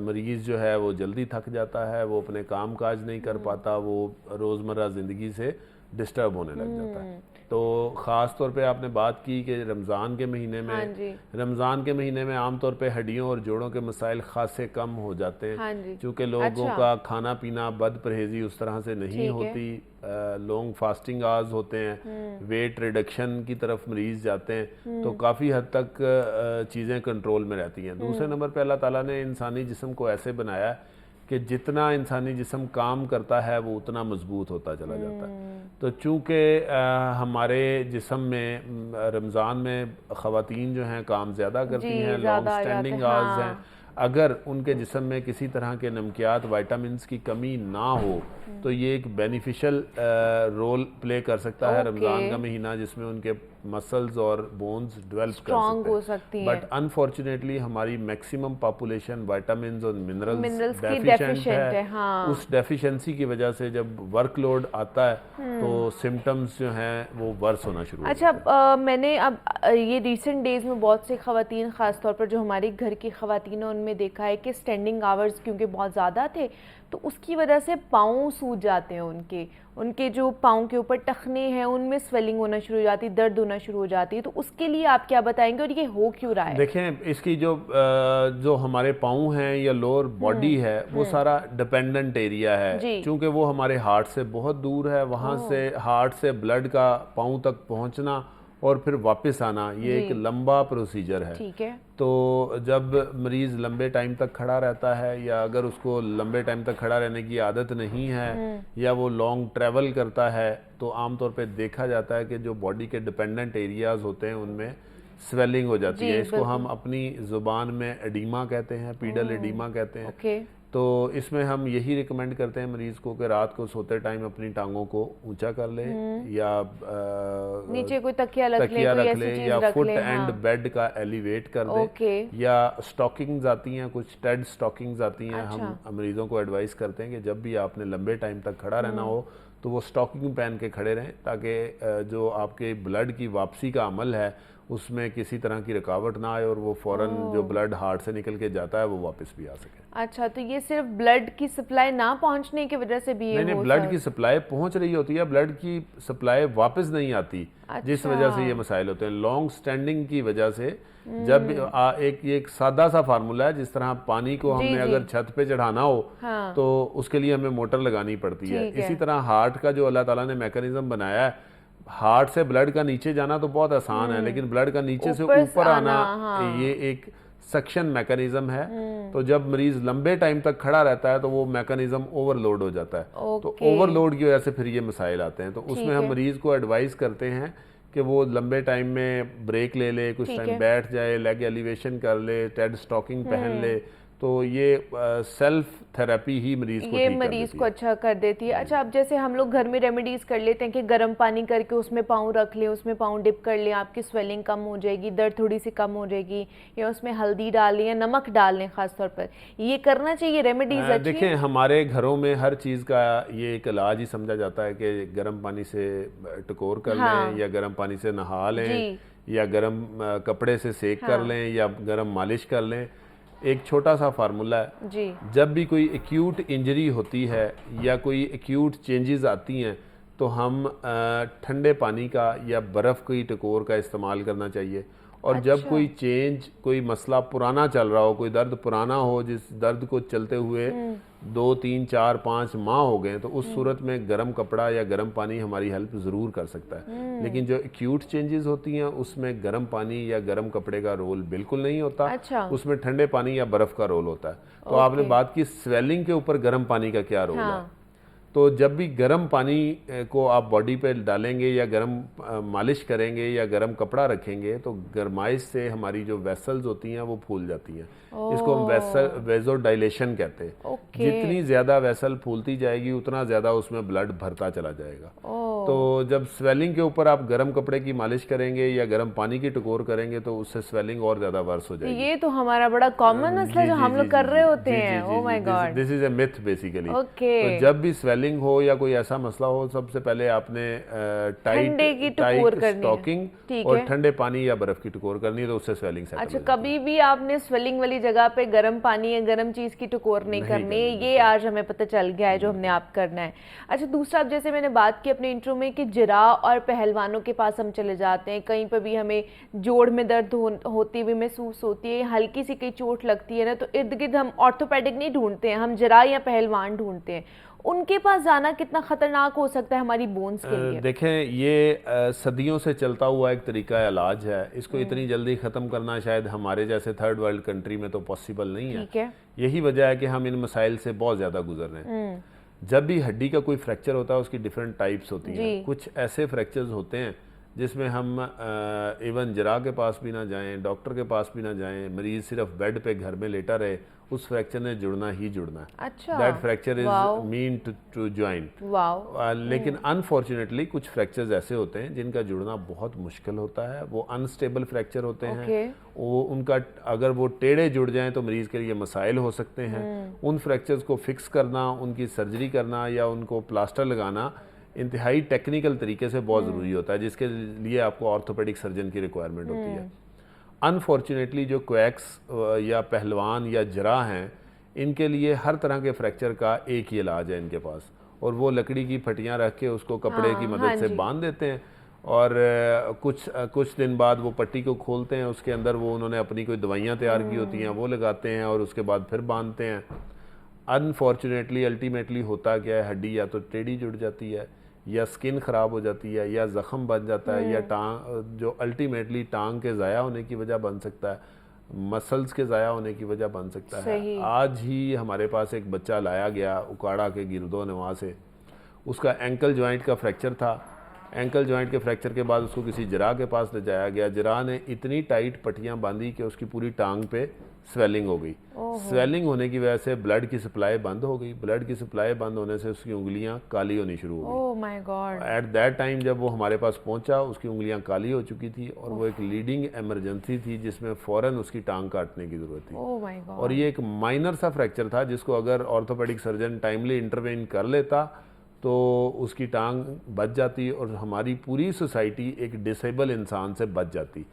मरीज़ जो है वो जल्दी थक जाता है, वो अपने काम काज नहीं कर पाता, वो रोज़मर्रा ज़िंदगी से डिस्टर्ब होने लग जाता है। तो ख़ास तौर पे आपने बात की कि रमज़ान के महीने में, रमज़ान के महीने में आमतौर पे हड्डियों और जोड़ों के मसाइल खासे कम हो जाते हैं, क्योंकि लोगों का खाना पीना बद परहेज़ी उस तरह से नहीं होती, लॉन्ग फास्टिंग आवर्स होते हैं, वेट रिडक्शन की तरफ मरीज़ जाते हैं, तो काफ़ी हद तक चीज़ें कंट्रोल में रहती हैं। दूसरे नंबर पे अल्लाह ताला ने इंसानी जिस्म को ऐसे बनाया कि जितना इंसानी जिस्म काम करता है वो उतना मजबूत होता चला जाता है। तो चूँकि हमारे जिस्म में रमज़ान में ख़वातीन जो हैं काम ज़्यादा करती हैं, लॉन्ग स्टैंडिंग आवर्स हैं, अगर उनके जिस्म में किसी तरह के नमकियात विटामिन्स की कमी ना हो तो ये एक बेनिफिशियल रोल प्ले कर सकता है रमज़ान का महीना, जिसमें उनके मसल्स और बोन्स डेवलप कर सकते हैं। बट अनफॉर्चुनेटली हमारी मैक्सिमम पॉपुलेशन विटामिन्स और मिनरल्स डेफिशिएंट है। उस डेफिशिएंसी की वजह से जब वर्कलोड आता है तो सिम्टम्स जो हैं वो वर्स होना शुरू हो जाते हैं। मैंने अब ये रिसेंट डेज में बहुत से ख़वातीन, ख़ास तौर पर जो हमारे घर की ख़वातीन हैं, उनमें देखा है कि स्टैंडिंग आवर्स क्योंकि बहुत ज़्यादा थे तो उसकी वजह से पाँव सूज जाते हैं, उनके जो पाँव के ऊपर टखने हैं उनमें स्वेलिंग होना शुरू हो जाती है, दर्द होना शुरू हो जाती है। तो उसके लिए आप क्या बताएंगे और ये हो क्यों रहा है? देखें, इसकी जो हमारे पाँव हैं या लोअर बॉडी है वो सारा डिपेंडेंट एरिया है, क्योंकि वो हमारे हार्ट से बहुत दूर है। वहाँ से हार्ट से ब्लड का पाँव तक पहुँचना और फिर वापस आना, ये एक लंबा प्रोसीजर है। ठीक है। तो जब मरीज़ लंबे टाइम तक खड़ा रहता है या अगर उसको लंबे टाइम तक खड़ा रहने की आदत नहीं है या वो लॉन्ग ट्रैवल करता है तो आमतौर पे देखा जाता है कि जो बॉडी के डिपेंडेंट एरियाज़ होते हैं उनमें स्वेलिंग हो जाती है। इसको हम अपनी ज़ुबान में एडीमा कहते हैं, पीडल एडीमा कहते हैं। तो इसमें हम यही रिकमेंड करते हैं मरीज़ को कि रात को सोते टाइम अपनी टांगों को ऊंचा कर ले या नीचे कोई तकिया रख ले या फुट एंड बेड का एलिवेट कर दे, या स्टॉकिंग्स आती हैं, कुछ टेड स्टॉकिंग्स आती हैं। हम मरीज़ों को एडवाइस करते हैं कि जब भी आपने लंबे टाइम तक खड़ा रहना हो तो वो स्टॉकिंग पहन के खड़े रहें, ताकि जो आपके ब्लड की वापसी का अमल है उसमें किसी तरह की रुकावट ना आए और वो फौरन जो ब्लड हार्ट से निकल के जाता है वो वापस भी आ सके। अच्छा, तो ये सिर्फ ब्लड की सप्लाई ना पहुंचने की वजह से भी नहीं, ब्लड की सप्लाई पहुंच रही होती है, ब्लड की सप्लाई वापस नहीं आती। जिस वजह से ये मसाइल होते हैं लॉन्ग स्टैंडिंग की वजह से। जब एक सादा सा फार्मूला है, जिस तरह पानी को हमने अगर छत पे चढ़ाना हो तो उसके लिए हमें मोटर लगानी पड़ती है, इसी तरह हार्ट का जो अल्लाह ताला ने मैकेनिज्म बनाया है, हार्ट से ब्लड का नीचे जाना तो बहुत आसान है, लेकिन ब्लड का नीचे से ऊपर आना ये एक सक्शन मैकेनिज्म है। तो जब मरीज लंबे टाइम तक खड़ा रहता है तो वो मैकेनिज्म ओवरलोड हो जाता है। तो ओवरलोड की वजह से फिर ये मसाइल आते हैं। तो उसमें हम मरीज को एडवाइस करते हैं कि वो लंबे टाइम में ब्रेक ले ले, कुछ टाइम बैठ जाए, लेग एलिवेशन कर ले, टेड स्टॉकिंग पहन ले, तो ये सेल्फ थेरेपी ही मरीज को अच्छा कर देती है। अच्छा, अब जैसे हम लोग घर में रेमेडीज कर लेते हैं कि गर्म पानी करके उसमें पाँव रख लें, उसमें पाँव डिप कर लें, आपकी स्वेलिंग कम हो जाएगी, दर्द थोड़ी सी कम हो जाएगी, या उसमें हल्दी डाल लें या नमक डाल लें, खासतौर पर ये करना चाहिए रेमेडीज? देखें, हमारे घरों में हर चीज़ का ये एक इलाज ही समझा जाता है कि गर्म पानी से टकोर कर लें या गर्म पानी से नहा लें या गर्म कपड़े से सेक कर लें या गर्म मालिश कर लें। एक छोटा सा फार्मूला है जी। जब भी कोई एक्यूट इंजरी होती है या कोई एक्यूट चेंजेस आती हैं तो हम ठंडे पानी का या बर्फ़ की टकोर का इस्तेमाल करना चाहिए। और जब कोई चेंज, कोई मसला पुराना चल रहा हो, कोई दर्द पुराना हो, जिस दर्द को चलते हुए 2, 3, 4, 5 माह हो गए, तो उस सूरत में गर्म कपड़ा या गर्म पानी हमारी हेल्प ज़रूर कर सकता है। लेकिन जो एक्यूट चेंजेस होती हैं उसमें गर्म पानी या गर्म कपड़े का रोल बिल्कुल नहीं होता। उसमें ठंडे पानी या बर्फ़ का रोल होता है। तो आपने बात की स्वेलिंग के ऊपर गर्म पानी का क्या रोल है। तो जब भी गर्म पानी को आप बॉडी पे डालेंगे या गर्म मालिश करेंगे या गर्म कपड़ा रखेंगे तो गर्माइश से हमारी जो वेसल्स होती हैं वो फूल जाती हैं। इसको हम वेजोडाइलेशन कहते हैं। जितनी ज़्यादा वेसल फूलती जाएगी उतना ज़्यादा उसमें ब्लड भरता चला जाएगा। तो जब स्वेलिंग के ऊपर आप गर्म कपड़े की मालिश करेंगे या गर्म पानी की टकोर करेंगे तो उससे स्वेलिंग और ज़्यादा वर्स हो जाएगी। ये तो हमारा बड़ा कॉमन मसला जो हम लोग कर रहे होते हैं। Oh my God, this is a myth basically. Okay, तो जब भी स्वेलिंग हो या कोई ऐसा मसला हो सबसे पहले आपने टाइट स्टॉकिंग और ठंडे पानी या बर्फ की टकोर करनी है तो उससे स्वेलिंग सेटल हो जाती है। अच्छा, कभी भी आपने स्वेलिंग वाली जगह पे गर्म पानी या गर्म चीज की टकोर नहीं करनी, ये आज हमें पता चल गया है जो हमने आप करना है। अच्छा, दूसरा, अब जैसे मैंने बात की अपने इंट्रो में कि जिरा और पहलवानों के पास हम चले जाते हैं, कहीं पर भी हमें जोड़ में दर्द होती हुई महसूस होती है, हल्की सी कहीं चोट लगती है ना, तो इर्द गिर्द हम ऑर्थोपेडिक नहीं ढूंढते हैं, हम जिरा या पहलवान ढूंढते हैं। उनके पास जाना कितना खतरनाक हो सकता है हमारी बोन्स के लिए? देखें, ये सदियों से चलता हुआ एक तरीका इलाज है। इसको इतनी जल्दी ख़त्म करना शायद हमारे जैसे थर्ड वर्ल्ड कंट्री में तो पॉसिबल नहीं है। यही वजह है कि हम इन मसाइल से बहुत ज़्यादा गुजर रहे हैं। जब भी हड्डी का कोई फ्रैक्चर होता है उसकी डिफरेंट टाइप्स होती हैं। कुछ ऐसे फ्रैक्चर्स होते हैं जिसमें हम इवन जरा के पास भी ना जाएं, डॉक्टर के पास भी ना जाएं, मरीज सिर्फ बेड पे घर में लेटा रहे, उस फ्रैक्चर ने जुड़ना ही जुड़ना है। अच्छा, that fracture is mean to joint. लेकिन अनफॉर्चुनेटली कुछ फ्रैक्चर्स ऐसे होते हैं जिनका जुड़ना बहुत मुश्किल होता है। वो अनस्टेबल फ्रैक्चर होते हैं। वो उनका अगर वो टेढ़े जुड़ जाएं तो मरीज के लिए मसाइल हो सकते हैं। उन फ्रैक्चर्स को फिक्स करना, उनकी सर्जरी करना या उनको प्लास्टर लगाना इंतहाई टेक्निकल तरीके से बहुत ज़रूरी होता है, जिसके लिए आपको ऑर्थोपेडिक सर्जन की रिक्वायरमेंट होती है। अनफॉर्चुनेटली जो क्वैक्स या पहलवान या जरा हैं, इनके लिए हर तरह के फ्रैक्चर का एक ही इलाज है इनके पास, और वो लकड़ी की फटियां रख के उसको कपड़े की मदद से बांध देते हैं और कुछ दिन बाद वो पट्टी को खोलते हैं, उसके अंदर वो उन्होंने अपनी कोई दवाइयाँ तैयार की होती हैं वो लगाते हैं और उसके बाद फिर बांधते हैं। अनफॉर्चुनेटली अल्टीमेटली होता क्या है, हड्डी या तो टेढ़ी जुड़ जाती है या स्किन ख़राब हो जाती है या ज़ख़म बन जाता है या टांग, जो अल्टीमेटली टांग के ज़ाया होने की वजह बन सकता है, मसल्स के ज़ाया होने की वजह बन सकता है। आज ही हमारे पास एक बच्चा लाया गया उकाड़ा के गिरदो नवा से, उसका एंकल जॉइंट का फ्रैक्चर था। एंकल जॉइंट के फ्रैक्चर के बाद उसको किसी जरा के पास ले जाया गया। जरा ने इतनी टाइट पट्टियाँ बांधी कि उसकी पूरी टांग पे स्वेलिंग हो गई। स्वेलिंग होने की वजह से ब्लड की सप्लाई बंद हो गई। ब्लड की सप्लाई बंद होने से उसकी उंगलियां काली होनी शुरू हो गई। Oh my God. At that time जब वो हमारे पास पहुंचा उसकी उंगलियां काली हो चुकी थी और वो एक लीडिंग इमरजेंसी थी जिसमें फ़ौरन उसकी टांग काटने की ज़रूरत थी। Oh my God. और ये एक माइनर सा फ्रैक्चर था जिसको अगर ऑर्थोपेडिक सर्जन टाइमली इंटरवेन कर लेता तो उसकी टांग बच जाती और हमारी पूरी सोसाइटी एक डिसेबल इंसान से बच जाती।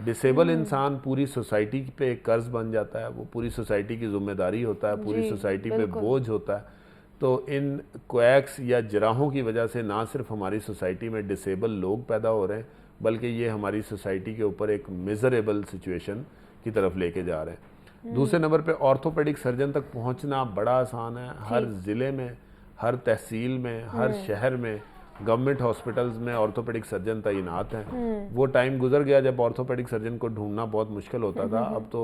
डिसेबल इंसान पूरी सोसाइटी पे एक कर्ज बन जाता है, वो पूरी सोसाइटी की जिम्मेदारी होता है, पूरी सोसाइटी पे बोझ होता है। तो इन क्वैक्स या जराहों की वजह से ना सिर्फ हमारी सोसाइटी में डिसेबल लोग पैदा हो रहे हैं बल्कि ये हमारी सोसाइटी के ऊपर एक मिजरेबल सिचुएशन की तरफ लेके जा रहे हैं। दूसरे नंबर पे ऑर्थोपेडिक सर्जन तक पहुंचना बड़ा आसान है। हर ज़िले में, हर तहसील में, हर शहर में गवर्नमेंट हॉस्पिटल्स में ऑर्थोपेडिक सर्जन तैनात हैं। वो टाइम गुजर गया जब ऑर्थोपेडिक सर्जन को ढूंढना बहुत मुश्किल होता था। अब तो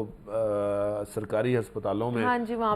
सरकारी अस्पतालों में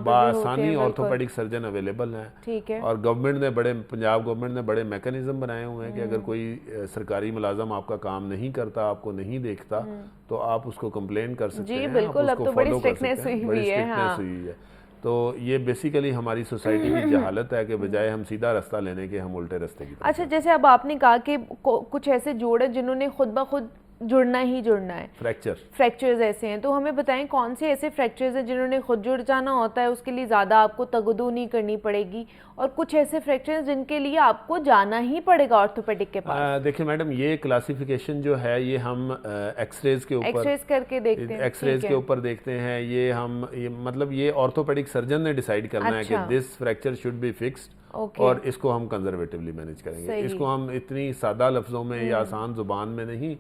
बआसानी ऑर्थोपेडिक सर्जन अवेलेबल हैं। और गवर्नमेंट ने पंजाब गवर्नमेंट ने बड़े मैकेनिज्म बनाए हुए हैं कि अगर कोई सरकारी मुलाजम आपका काम नहीं करता, आपको नहीं देखता, तो आप उसको कंप्लेन कर सकते हैं। बिल्कुल, अब तो बड़ी स्ट्रिक्टनेस हुई है। तो ये बेसिकली हमारी सोसाइटी की जहालत है कि बजाय हम सीधा रास्ता लेने के हम उल्टे रास्ते की। अच्छा, जैसे अब आपने कहा कि कुछ ऐसे जोड़ है जिन्होंने खुद ब खुद जुड़ना ही जुड़ना है, फ्रैक्चर्स ऐसे हैं, तो हमें बताएं कौन से ऐसे फ्रैक्चर्स हैं जिन्होंने खुद जुड़ जाना होता है, उसके लिए ज़्यादा आपको तगदो नहीं करनी पड़ेगी, और कुछ ऐसे फ्रैक्चर्स जिनके लिए आपको जाना ही पड़ेगा ऑर्थोपेडिक के पास? देखिए मैडम, ये क्लासिफिकेशन जो है ये हम एक्सरेज के ऊपर करके देखते हैं, एक्सरेज के ऊपर देखते हैं। ये मतलब ये ऑर्थोपेडिक सर्जन ने डिसाइड करना है कि this fracture should be fixed और इसको हम कंजर्वेटिवली मैनेज करेंगे। इसको हम इतनी सादा लफ्जों में या आसान जुबान में नहीं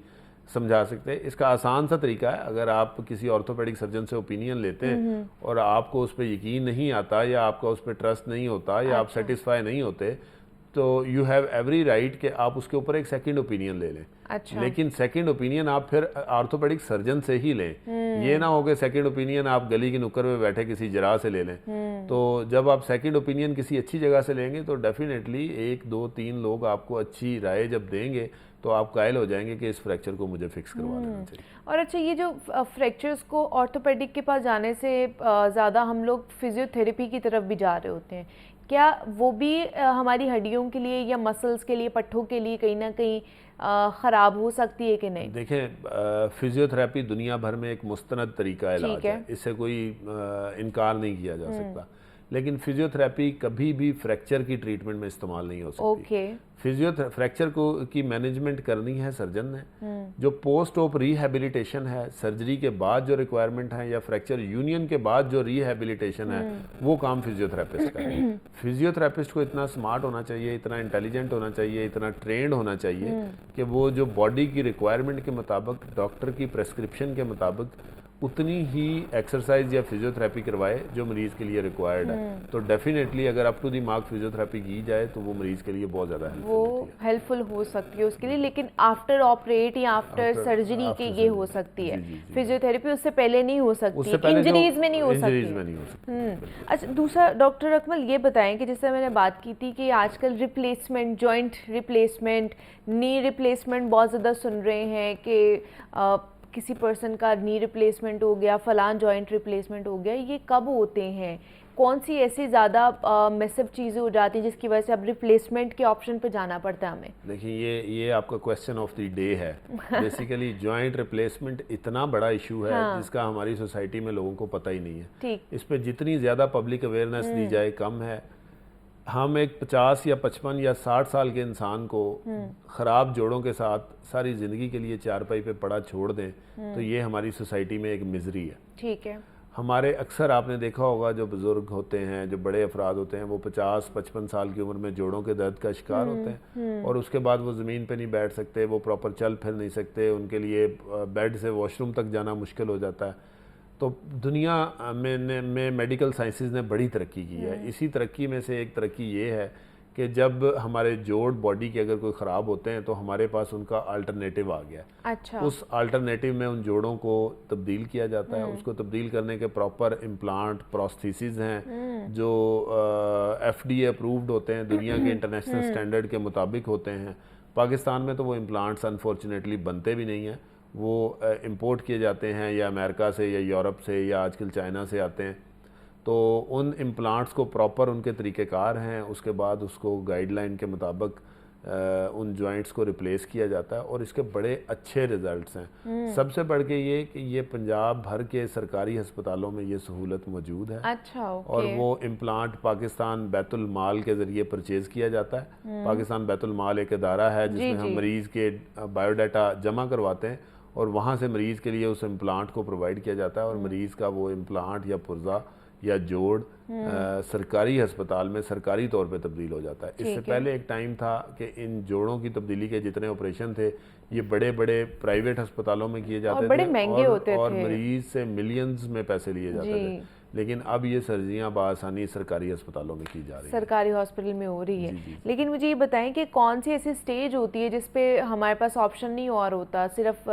समझा सकते। इसका आसान सा तरीका है, अगर आप किसी ऑर्थोपेडिक सर्जन से ओपिनियन लेते हैं और आपको उस पर यकीन नहीं आता या आपका उस पर ट्रस्ट नहीं होता या आप सेटिस्फाई नहीं होते, तो यू हैव एवरी राइट कि आप उसके ऊपर एक सेकंड ओपिनियन ले लें। अच्छा। लेकिन सेकंड ओपिनियन आप फिर ऑर्थोपेडिक सर्जन से ही लें। ये ना हो कि सेकंड ओपिनियन आप गली की नुक्कड़ में बैठे किसी जरा से ले लें। तो जब आप सेकंड ओपिनियन किसी अच्छी जगह से लेंगे तो डेफिनेटली 1 2 3 लोग आपको अच्छी राय जब देंगे तो आप कायल हो जाएंगे कि इस फ्रैक्चर को मुझे फिक्स करवा देना चाहिए। और अच्छा, ये जो फ्रैक्चर्स को ऑर्थोपेडिक के पास जाने से ज़्यादा हम लोग फिजियोथेरेपी की तरफ भी जा रहे होते हैं, क्या वो भी हमारी हड्डियों के लिए या मसल्स के लिए, पट्ठों के लिए कहीं ना कहीं ख़राब हो सकती है कि नहीं? देखें, फिजियोथेरेपी दुनिया भर में एक मुस्तनद तरीका इलाज है, इससे कोई इनकार नहीं किया जा सकता। लेकिन फिजियोथेरेपी कभी भी फ्रैक्चर की ट्रीटमेंट में इस्तेमाल नहीं हो सकती। फ्रैक्चर को की मैनेजमेंट करनी है सर्जन ने। जो पोस्ट ऑप रिहैबिलिटेशन है, सर्जरी के बाद जो रिक्वायरमेंट है या फ्रैक्चर यूनियन के बाद जो रिहैबिलिटेशन है, वो काम फिजियोथेरेपिस्ट का है। फिजियोथेरेपिस्ट को इतना स्मार्ट होना चाहिए, इतना इंटेलिजेंट होना चाहिए, इतना ट्रेंड होना चाहिए कि वो जो बॉडी की रिक्वायरमेंट के मुताबिक, डॉक्टर की प्रेस्क्रिप्शन के मुताबिक उतनी ही एक्सरसाइज या फिजियोथेरेपी करवाए जो मरीज के लिए रिक्वायर्ड है। तो डेफिनेटली अगर up to the mark physiotherapy की जाए तो वो मरीज के लिए बहुत ज़्यादा हेल्पफुल हो सकती है उसके लिए। लेकिन आफ्टर ऑपरेट या आफ्टर सर्जरी के ये हो सकती है, फिजियोथेरेपी उससे पहले नहीं हो सकती, इंजरीज में नहीं हो सकती। अच्छा, दूसरा डॉक्टर अकमल ये बताएं कि जैसे मैंने बात की थी कि आजकल replacement, joint replacement, knee replacement बहुत ज़्यादा सुन रहे हैं कि किसी पर्सन का नी रिप्लेसमेंट हो गया, फलान जॉइंट रिप्लेसमेंट हो गया। ये कब होते हैं? कौन सी ऐसी ज़्यादा मैसिव चीज़ें हो जाती हैं जिसकी वजह से अब रिप्लेसमेंट के ऑप्शन पे जाना पड़ता है हमें? देखिए, ये आपका क्वेश्चन ऑफ द डे है। बेसिकली जॉइंट रिप्लेसमेंट इतना बड़ा इशू है जिसका हमारी सोसाइटी में लोगों को पता ही नहीं है। ठीक। इस पर जितनी ज़्यादा पब्लिक अवेयरनेस दी जाए कम है। हम एक 50 या 55 या 60 साल के इंसान को ख़राब जोड़ों के साथ सारी ज़िंदगी के लिए चारपाई पे पड़ा छोड़ दें तो ये हमारी सोसाइटी में एक मिजरी है। ठीक है। हमारे अक्सर आपने देखा होगा जो बुज़ुर्ग होते हैं, जो बड़े अफराद होते हैं, वो 50-55 साल की उम्र में जोड़ों के दर्द का शिकार होते हैं और उसके बाद वो ज़मीन पे नहीं बैठ सकते, वो प्रॉपर चल फिर नहीं सकते, उनके लिए बेड से वॉशरूम तक जाना मुश्किल हो जाता है। तो दुनिया में मेडिकल साइंसेज ने बड़ी तरक्की की है। इसी तरक्की में से एक तरक्की ये है कि जब हमारे जोड़ बॉडी के अगर कोई ख़राब होते हैं तो हमारे पास उनका अल्टरनेटिव आ गया। अच्छा। उस अल्टरनेटिव में उन जोड़ों को तब्दील किया जाता है। उसको तब्दील करने के प्रॉपर इम्प्लांट, प्रोस्थेसिस हैं जो FDA अप्रूव्ड होते हैं, दुनिया के इंटरनेशनल स्टैंडर्ड के मुताबिक होते हैं। पाकिस्तान में तो वो इम्प्लांट्स अनफॉर्चुनेटली बनते भी नहीं हैं, वो इंपोर्ट किए जाते हैं या अमेरिका से या यूरोप से या आजकल चाइना से आते हैं। तो उन इम्प्लांट्स को प्रॉपर उनके तरीक़ेकार हैं, उसके बाद उसको गाइडलाइन के मुताबिक उन जॉइंट्स को रिप्लेस किया जाता है और इसके बड़े अच्छे रिजल्ट्स हैं। सबसे बढ़ के ये कि ये पंजाब भर के सरकारी अस्पतालों में ये सहूलत मौजूद है। अच्छा, ओके। और वो इम्प्लांट पाकिस्तान बैतुल माल के ज़रिए परचेज़ किया जाता है। पाकिस्तान बैतुल माल एक अदारा है जिसमें हम मरीज़ के बायोडाटा जमा करवाते हैं और वहाँ से मरीज़ के लिए उस इम्प्लांट को प्रोवाइड किया जाता है और मरीज़ का वो इम्प्लांट या पुर्जा या जोड़ सरकारी अस्पताल में सरकारी तौर पे तब्दील हो जाता है। इससे पहले एक टाइम था कि इन जोड़ों की तब्दीली के जितने ऑपरेशन थे ये बड़े बड़े प्राइवेट अस्पतालों में किए जाते थे, बड़े महंगे होते थे और मरीज से मिलियंस में पैसे लिए जाते थे। लेकिन अब ये सर्जरियाँ बआसानी सरकारी अस्पतालों में की जा रही है, सरकारी हॉस्पिटल में हो रही है। लेकिन मुझे ये बताएं कि कौन सी ऐसी स्टेज होती है जिस पे हमारे पास ऑप्शन नहीं और होता सिर्फ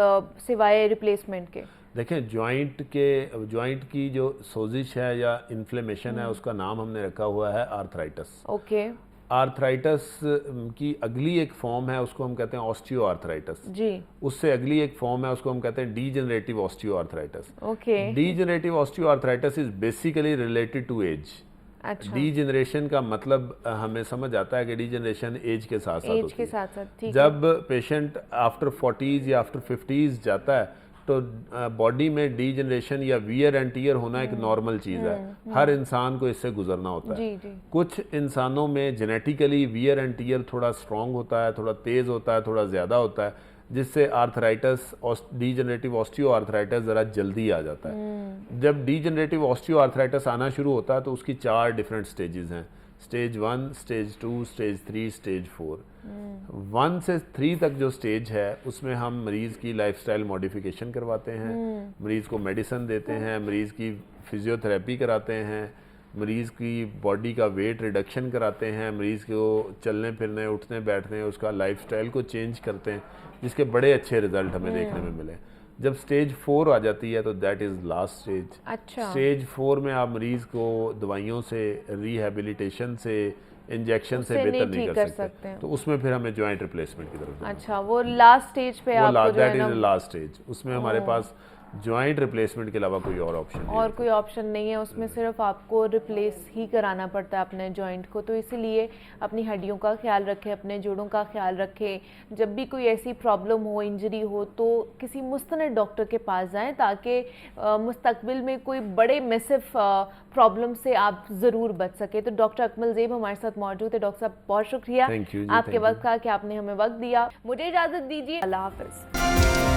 सिवाय रिप्लेसमेंट के? देखें, जॉइंट की जो सोजिश है या इन्फ्लेमेशन है उसका नाम हमने रखा हुआ है आर्थराइटिस। ओके। आर्थराइटिस की अगली एक फॉर्म है उसको हम कहते हैं ऑस्टियो आर्थराइटिस। जी। उससे अगली एक फॉर्म है उसको हम कहते हैं degenerative osteo arthritis. Okay. Degenerative osteo arthritis is basically related to age. अच्छा। डीजेनरेशन का मतलब हमें समझ आता है कि डीजेनरेशन एज के साथ साथ होती है। ठीक। जब पेशेंट आफ्टर 40s या आफ्टर 50s जाता है तो बॉडी में डीजनरेशन या वियर एंड टियर होना एक नॉर्मल चीज़ है। हर इंसान को इससे गुजरना होता है। जी। कुछ इंसानों में जेनेटिकली वियर एंड टियर थोड़ा स्ट्रॉन्ग होता है, थोड़ा तेज़ होता है, थोड़ा ज़्यादा होता है, जिससे आर्थराइटिस, डीजनरेटिव ऑस्टियो आर्थराइटिस ज़रा जल्दी आ जाता है। जब डीजनरेटिव ऑस्टियो आर्थराइटिस आना शुरू होता है तो उसकी 4 डिफरेंट स्टेजेस हैं, स्टेज 1, स्टेज 2, स्टेज 3, स्टेज 4। 1 से 3 तक जो स्टेज है उसमें हम मरीज़ की लाइफस्टाइल मॉडिफिकेशन करवाते हैं, मरीज़ को मेडिसिन देते हैं, मरीज़ की फिजियोथेरेपी कराते हैं, मरीज़ की बॉडी का वेट रिडक्शन कराते हैं, मरीज़ को चलने फिरने उठने बैठने उसका लाइफस्टाइल को चेंज करते हैं, जिसके बड़े अच्छे रिजल्ट हमें देखने में मिले। जब स्टेज 4 आ जाती है तो दैट इज़ लास्ट स्टेज। अच्छा। स्टेज 4 में आप मरीज़ को दवाइयों से, रिहैबिलिटेशन से, इंजेक्शन से बेहतर नहीं कर सकते, तो उसमें फिर हमें जॉइंट रिप्लेसमेंट की तरफ अच्छा, वो लास्ट स्टेज पे आपको जो है ना, दैट इज लास्ट स्टेज। उसमें हमारे पास जॉइंट रिप्लेसमेंट के अलावा कोई और ऑप्शन नहीं और कोई ऑप्शन नहीं है, उसमें सिर्फ आपको रिप्लेस ही कराना पड़ता है अपने जॉइंट को। तो इसीलिए अपनी हड्डियों का ख्याल रखें, अपने जोड़ों का ख्याल रखें। जब भी कोई ऐसी प्रॉब्लम हो, इंजरी हो, तो किसी मुस्तनद डॉक्टर के पास जाएं, ताकि मुस्तकबिल में कोई बड़े मैसिव प्रॉब्लम से आप ज़रूर बच सके। तो डॉक्टर अकमल ज़ेब हमारे साथ मौजूद है। डॉक्टर साहब, बहुत शुक्रिया Thank you जी, आपके वक्त का कि आपने हमें वक्त दिया। मुझे इजाज़त दीजिए, अल्लाह हाफ़िज़।